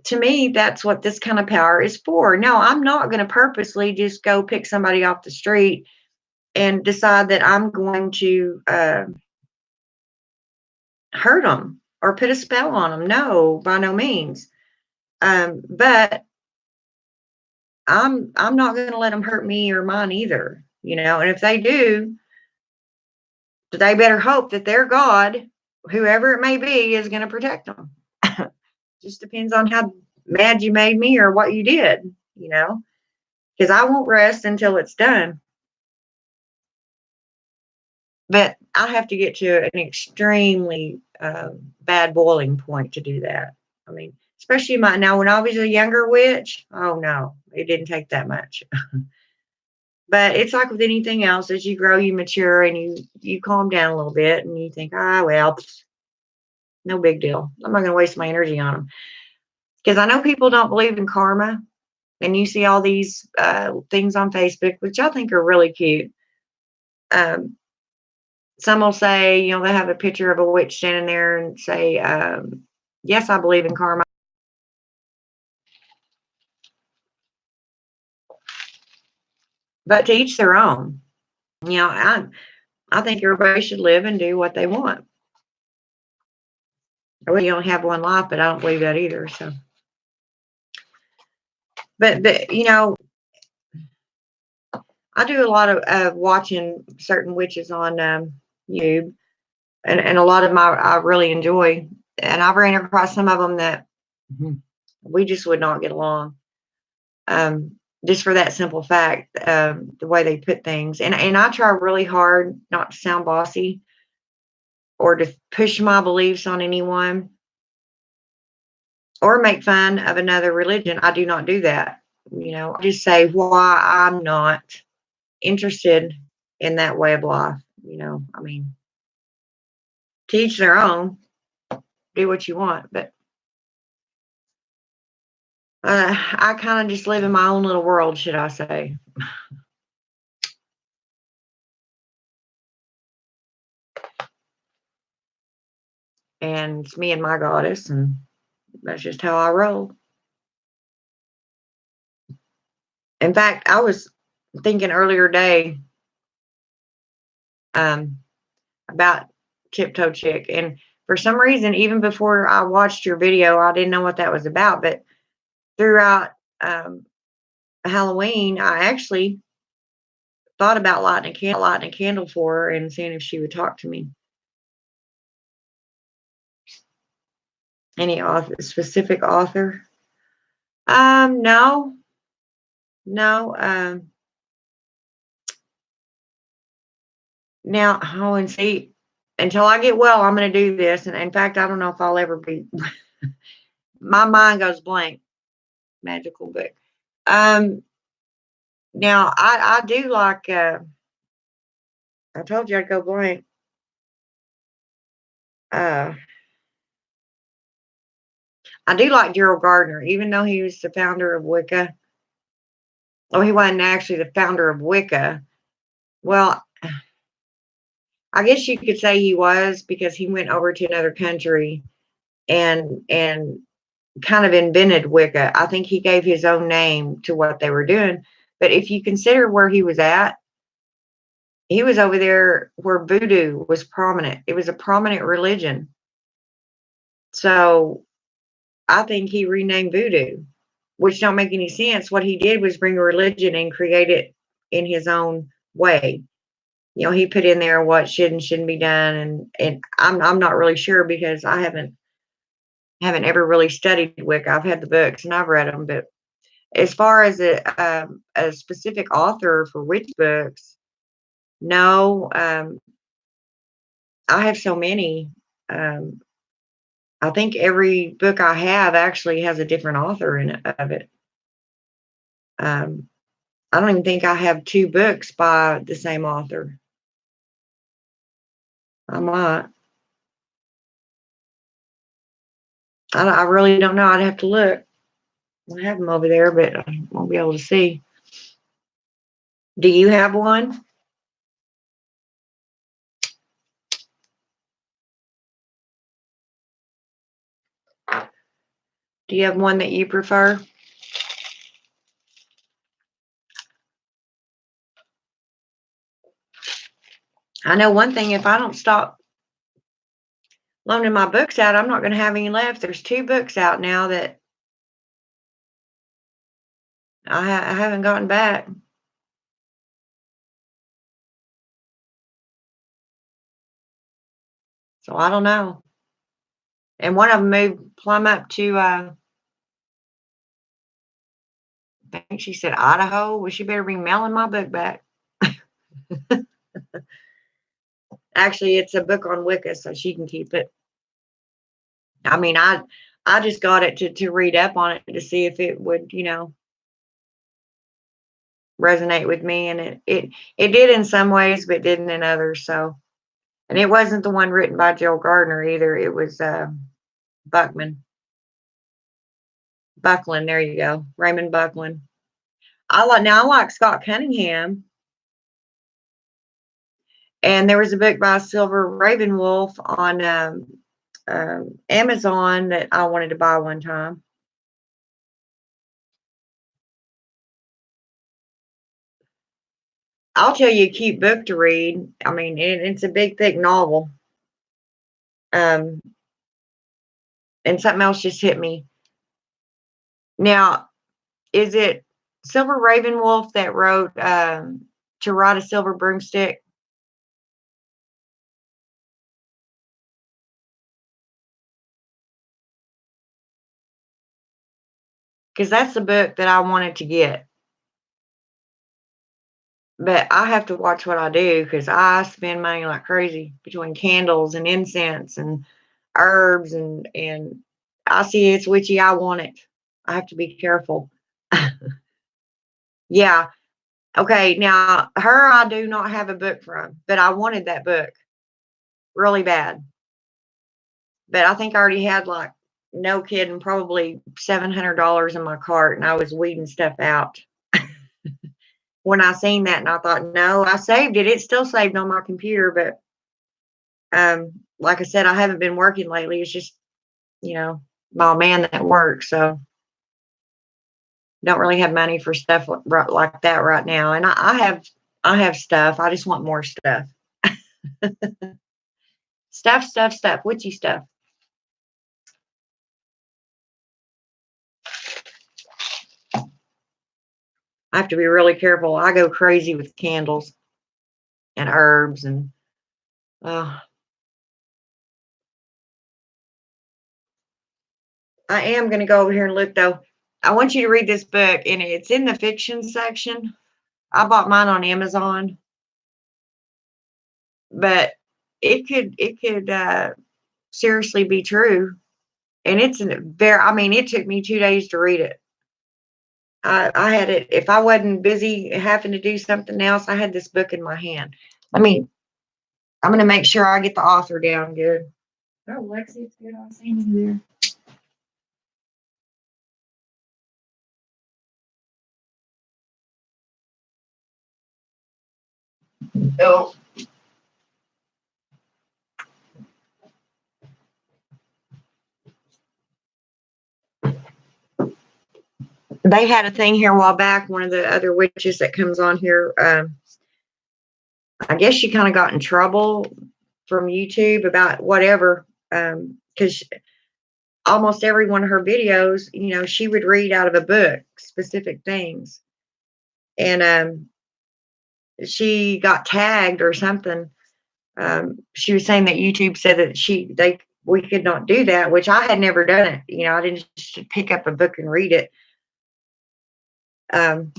to me, that's what this kind of power is for. No, I'm not going to purposely just go pick somebody off the street and decide that I'm going to hurt them or put a spell on them. No, by no means. But I'm not going to let them hurt me or mine either. And if they do, they better hope that their God, whoever it may be, is going to protect them. Just depends on how mad you made me or what you did, because I won't rest until it's done. But I have to get to an extremely bad boiling point to do that. I mean, especially now when I was a younger witch. Oh no, it didn't take that much. But it's like with anything else, as you grow, you mature, and you calm down a little bit, and you think, well, no big deal. I'm not going to waste my energy on them because I know people don't believe in karma, and you see all these things on Facebook, which I think are really cute. Um, some will say, they have a picture of a witch standing there and say, "Yes, I believe in karma." But to each their own. I think everybody should live and do what they want. You only have one life, but I don't believe that either. So, but I do a lot of watching certain witches on YouTube, and a lot of them I really enjoy. And I've ran across some of them that we just would not get along. Just for that simple fact, the way they put things. And I try really hard not to sound bossy or to push my beliefs on anyone or make fun of another religion. I do not do that. I just say why I'm not interested in that way of life. I mean, teach their own, do what you want. But I kind of just live in my own little world, should I say. And it's me and my goddess, and that's just how I roll. In fact, I was thinking earlier today um, about Tiptoe Chick, and for some reason, even before I watched your video, I didn't know what that was about. But throughout Halloween, I actually thought about lighting a candle for her and seeing if she would talk to me. Any specific author? No, no. Now, and see, until I get well, I'm going to do this. And in fact, I don't know if I'll ever be. My mind goes blank. Magical book. Now I do like. I told you I'd go blank. Uh, I do like Gerald Gardner, even though he was the founder of Wicca. Oh, he wasn't actually the founder of Wicca. Well, I guess you could say he was because he went over to another country and kind of invented Wicca. I think he gave his own name to what they were doing. But if you consider where he was at, he was over there where voodoo was prominent. It was a prominent religion. So I think he renamed voodoo, which don't make any sense. What he did was bring a religion and create it in his own way. He put in there what should and shouldn't be done, and I'm not really sure because I haven't ever really studied Wicca. I've had the books and I've read them, but as far as a specific author for witch books, no. I have so many. I think every book I have actually has a different author in it of it. I don't even think I have 2 books by the same author. I might. I really don't know. I'd have to look. I have them over there, but I won't be able to see. Do you have one? Do you have one that you prefer? I know one thing, if I don't stop loaning my books out, I'm not going to have any left. There's 2 books out now that I haven't gotten back. So I don't know. And one of them moved plumb up to, I think she said Idaho. Well, she better be mailing my book back. Actually, it's a book on Wicca, so she can keep it. I mean, I just got it to read up on it to see if it would, resonate with me, and it did in some ways, but didn't in others. So, and it wasn't the one written by Jill Gardner either. It was Buckman, Buckland. There you go, Raymond Buckland. I like Scott Cunningham, and there was a book by Silver Ravenwolf on Amazon that I wanted to buy one time. I'll tell you a cute book to read. I mean, it's a big, thick novel. Um, and something else just hit me. Now, is it Silver Ravenwolf that wrote To Ride a Silver Broomstick? Because that's the book that I wanted to get. But I have to watch what I do because I spend money like crazy between candles and incense and herbs and I see it's witchy, I want it. I have to be careful. Yeah. Okay. Now her I do not have a book from, but I wanted that book really bad. But I think I already had like no kidding, probably $700 in my cart and I was weeding stuff out when I seen that and I thought, no, I saved it. It's still saved on my computer, but like I said, I haven't been working lately. It's just, my man that works, so don't really have money for stuff like that right now. And I have stuff. I just want more stuff. Stuff, witchy stuff. I have to be really careful. I go crazy with candles and herbs and uh, I am going to go over here and look though. I want you to read this book and it's in the fiction section. I bought mine on Amazon, but it could seriously be true. And I mean, it took me 2 days to read it. I had it, if I wasn't busy having to do something else, I had this book in my hand. I'm going to make sure I get the author down good. Oh, Lexi, it's good. I seen you there. Oh, they had a thing here a while back. One of the other witches that comes on here, I guess she kind of got in trouble from YouTube about whatever, because almost every one of her videos, she would read out of a book specific things, and she got tagged or something. She was saying that YouTube said that we could not do that, which I had never done it. I didn't just pick up a book and read it. Um,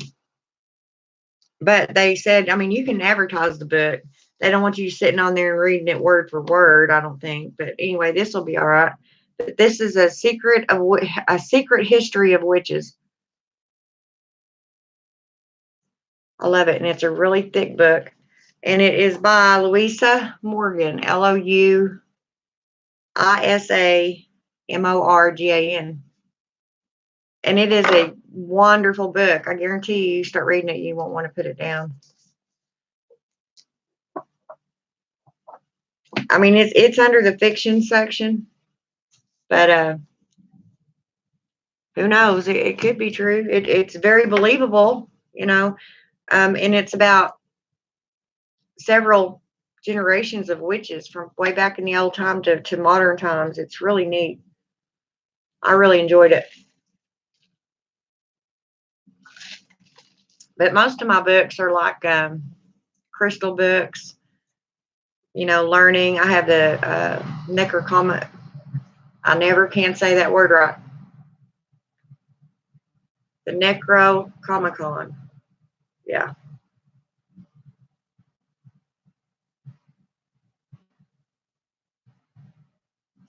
but they said, I mean, you can advertise the book. They don't want you sitting on there and reading it word for word, I don't think. But anyway, this will be all right. But this is a secret history of witches. I love it, and it's a really thick book, and it is by Louisa Morgan, Louisamorgan, and it is a wonderful book. I guarantee you start reading it, you won't want to put it down. I mean, it's under the fiction section, but who knows? It could be true. It's very believable, and it's about several generations of witches from way back in the old time to modern times. It's really neat. I really enjoyed it. But most of my books are like crystal books, learning. I have the Necrocomic. I never can say that word right. The Necrocomicon. Yeah.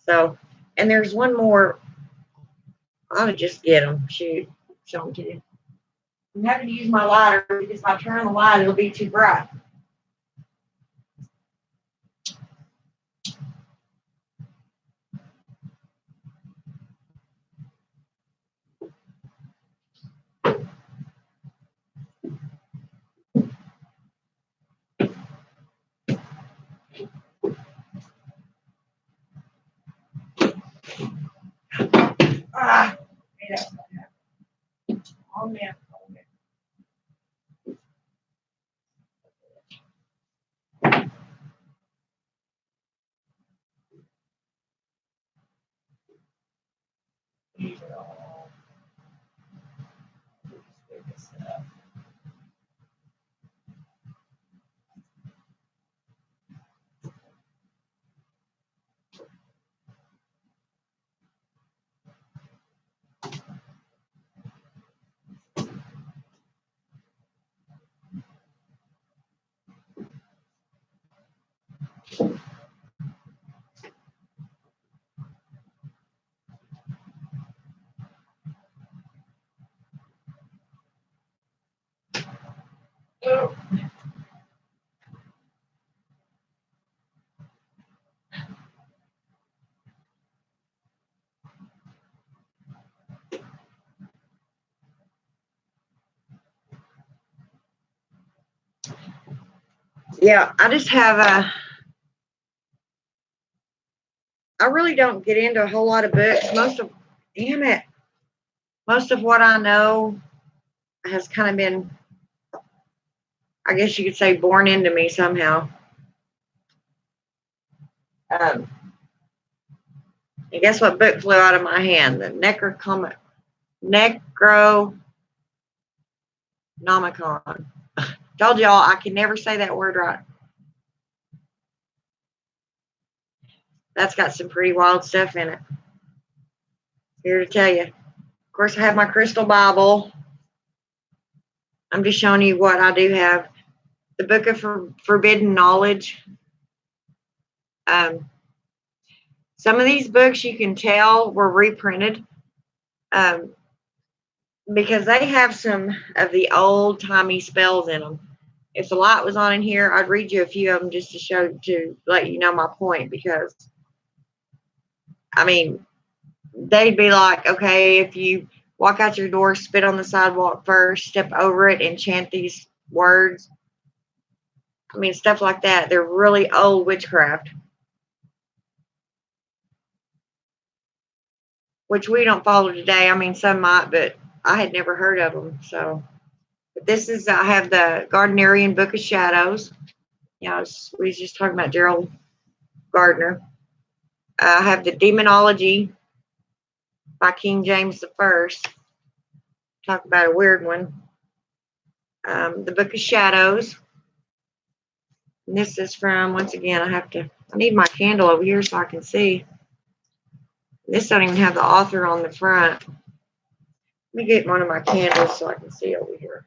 So, and there's one more. I ought to just get them. Shoot, show them to you. I'm having to use my lighter because if I turn on the light, it'll be too bright. Ah, oh man. Yeah, I just have a. I really don't get into a whole lot of books. Damn it, most of what I know has kind of been, I guess you could say, born into me somehow. Um, and guess what book flew out of my hand? The Necronomicon. Told y'all I can never say that word right. That's got some pretty wild stuff in it. Here to tell you. Of course, I have my crystal Bible. I'm just showing you what I do have. The Book of Forbidden Knowledge. Some of these books you can tell were reprinted because they have some of the old-timey spells in them. If the light was on in here, I'd read you a few of them just to let you know my point, because, I mean, they'd be like, okay, if you walk out your door, spit on the sidewalk first, step over it, and chant these words. I mean, stuff like that. They're really old witchcraft, which we don't follow today. I mean, some might, but I had never heard of them. So, but I have the Gardnerian Book of Shadows. You know, we was just talking about Gerald Gardner. I have the Demonology by King James the First. Talk about a weird one. The Book of Shadows. And this is from, once again, I need my candle over here so I can see. This don't even have the author on the front. Let me get one of my candles so I can see over here.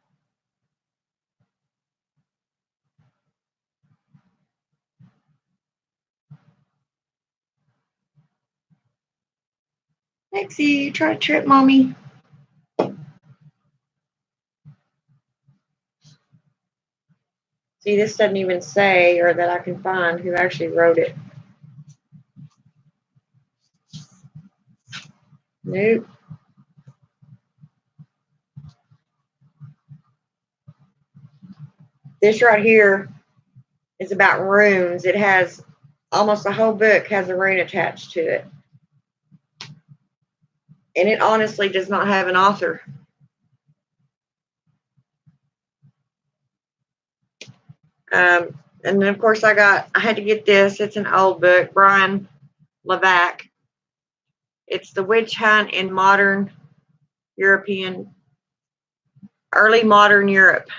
Lexi, you try to trip mommy. See, this doesn't even say, or that I can find, who actually wrote it. Nope. This right here is about runes. It has almost the whole book has a rune attached to it. And it honestly does not have an author. And then, of course, I had to get this. It's an old book, Brian Levac. It's The Witch Hunt in Early Modern Europe.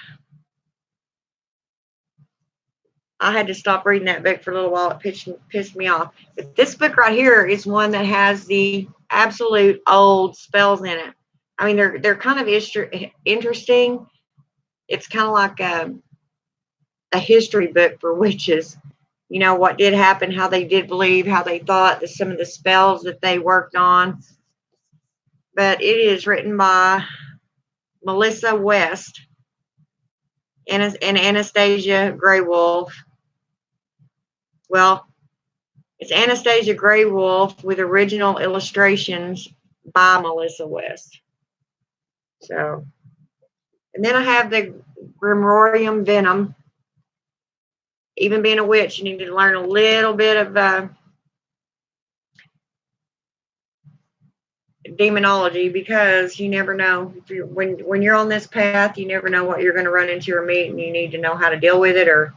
I had to stop reading that book for a little while. It pissed me off. But this book right here is one that has the absolute old spells in it. I mean, they're kind of interesting. It's kind of like a history book for witches. you know, what did happen, how they did believe, how they thought, some of the spells that they worked on. But it is written by Melissa West and Anastasia Gray Wolf. Well, it's Anastasia Gray Wolf with original illustrations by Melissa West. So, and then I have the Grimorium Venom. Even being a witch, you need to learn a little bit of demonology, because you never know. If you're, when you're on this path, you never know what you're going to run into or meet, and you need to know how to deal with it, or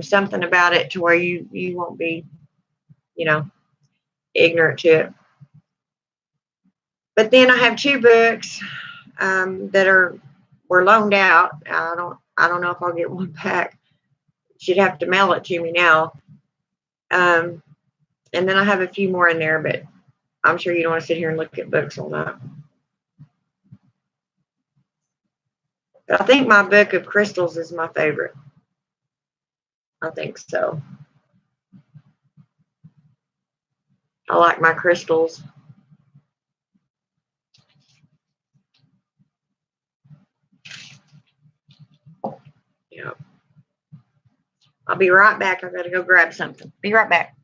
something about it to where you won't be, you know, ignorant to it. But then I have 2 books that were loaned out. I don't know if I'll get one back. She'd have to mail it to me now. And then I have a few more in there, but I'm sure you don't want to sit here and look at books all night. But I think my book of crystals is my favorite. I think so. I like my crystals. Yeah. I'll be right back. I gotta go grab something. Be right back.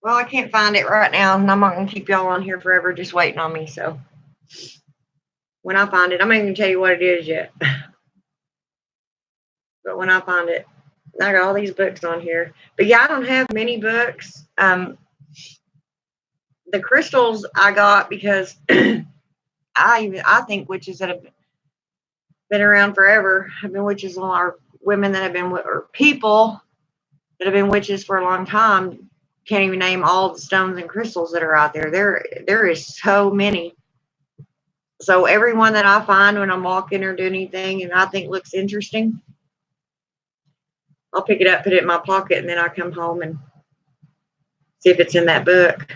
Well, I can't find it right now, and I'm not gonna keep y'all on here forever just waiting on me. So when I find it, I'm not even gonna tell you what it is yet. But when I find it, I got all these books on here. But yeah, I don't have many books. The crystals I got because I think witches that have been around forever have been witches, or women that have been, or people that have been witches for a long time. Can't even name all the stones and crystals that are out there. There is so many. So every one that I find when I'm walking or doing anything and I think looks interesting, I'll pick it up, put it in my pocket, and then I come home and see if it's in that book.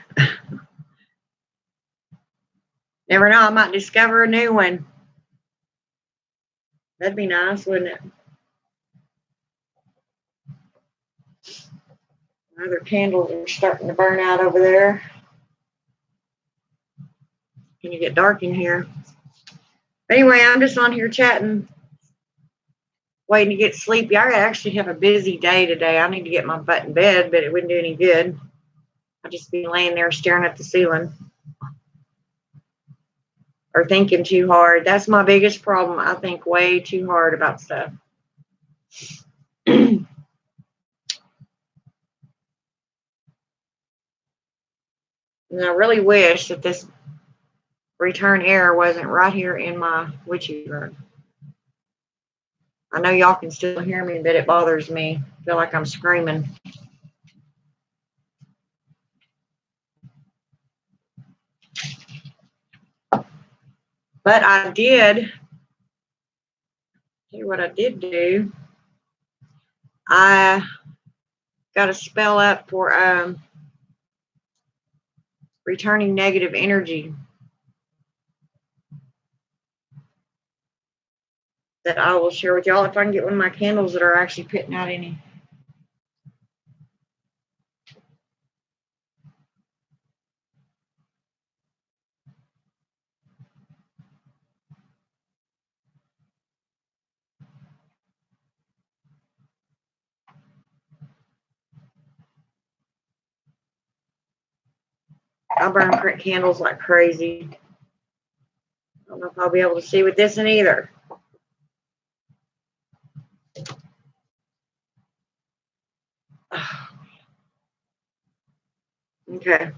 Never know, I might discover a new one. That'd be nice, wouldn't it? Other candles are starting to burn out over there. It's gonna get dark in here. But anyway, I'm just on here chatting, waiting to get sleepy. I actually have a busy day today. I need to get my butt in bed, but it wouldn't do any good. I'd just be laying there staring at the ceiling or thinking too hard. That's my biggest problem. I think way too hard about stuff. And I really wish that this return error wasn't right here in my witchy room. I know y'all can still hear me, but it bothers me. I feel like I'm screaming. But I did, see what I did do. I got a spell up for returning negative energy that I will share with y'all if I can get one of my candles that are actually putting out any. I burn candles like crazy. I don't know if I'll be able to see with this one either. Okay.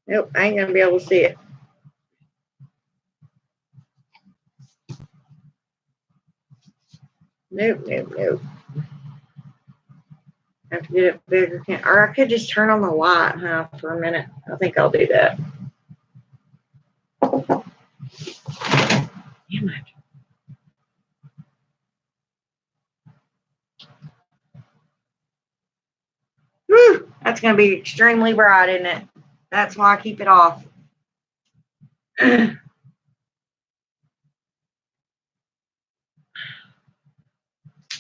Nope, I ain't gonna be able to see it. Nope, nope, nope. I have to get it bigger. Or I could just turn on the light, huh, for a minute. I think I'll do that. Damn it. Whew, that's gonna be extremely bright, isn't it? That's why I keep it off.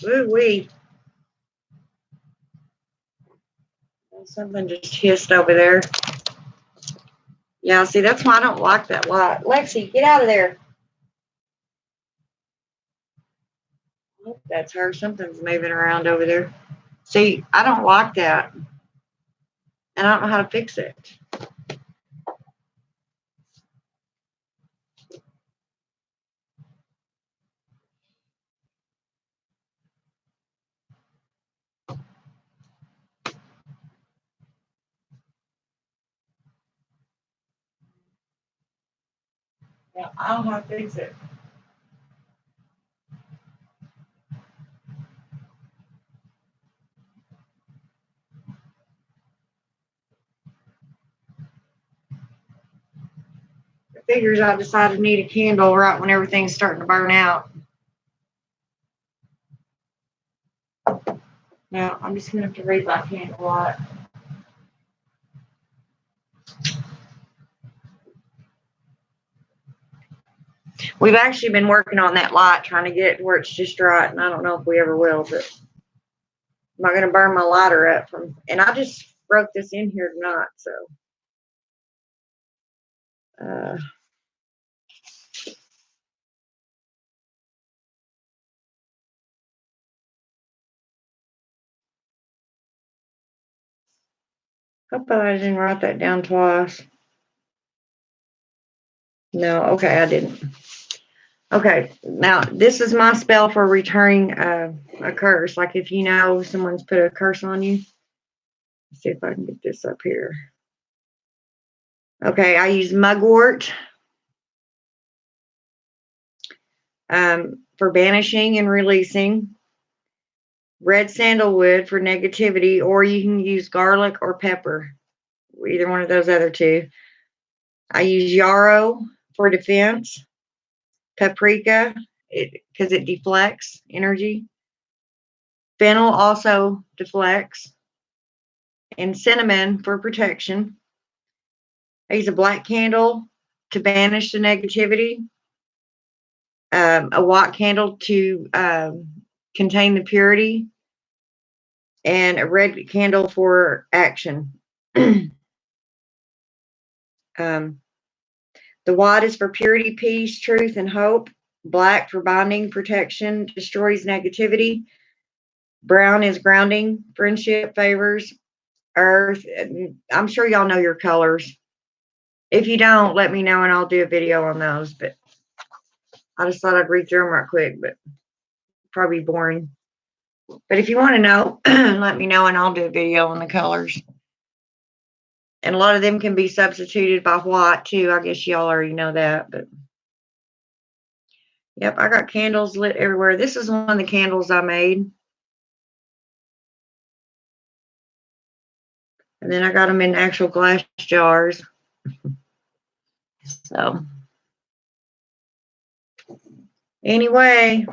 Woo-wee. Something just hissed over there. Yeah, see, that's why I don't like that light. Lexi, get out of there. Oh, that's her. Something's moving around over there. See, I don't like that. And I don't know how to fix it. Yeah, I don't know how to fix it. It figures I decided to need a candle right when everything's starting to burn out. Now, I'm just going to have to read my candle light. We've actually been working on that light, trying to get it where it's just right, and I don't know if we ever will, but I'm not going to burn my lighter up. And I just broke this in here tonight, so. Hope I didn't write that down twice. No, okay, I didn't. Okay, now this is my spell for returning a curse. Like if you know someone's put a curse on you. Let's see if I can get this up here. Okay, I use mugwort for banishing and releasing. Red sandalwood for negativity, or you can use garlic or pepper. Either one of those other two. I use yarrow for defense. Paprika, because it deflects energy. Fennel also deflects. And cinnamon for protection. I use a black candle to banish the negativity. A white candle to contain the purity. And a red candle for action. The white is for purity, peace, truth, and hope. Black for binding, protection, destroys negativity. Brown is grounding, friendship, favors, earth. I'm sure y'all know your colors. If you don't, let me know and I'll do a video on those. But I just thought I'd read through them right quick, but probably boring. But if you want to know, let me know and I'll do a video on the colors. And a lot of them can be substituted by white too. I guess y'all already know that, but yep, I got candles lit everywhere. This is one of the candles I made. And then I got them in actual glass jars. So anyway,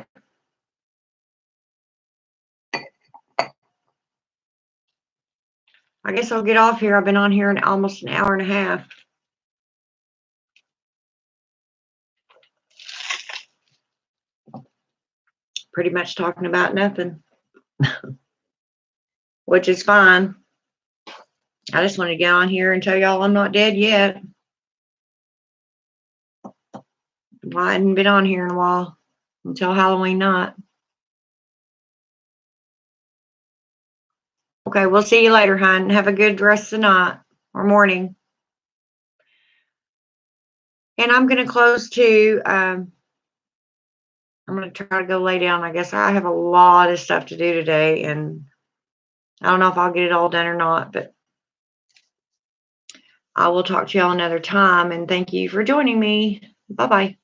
I guess I'll get off here. I've been on here in almost an hour and a half. Pretty much talking about nothing, which is fine. I just want to get on here and tell y'all I'm not dead yet. Well, I hadn't been on here in a while until Halloween night. Okay, we'll see you later, hon. Have a good rest of the night or morning. And I'm going to close too. I'm going to try to go lay down. I guess I have a lot of stuff to do today, and I don't know if I'll get it all done or not, but I will talk to y'all another time. And thank you for joining me. Bye-bye.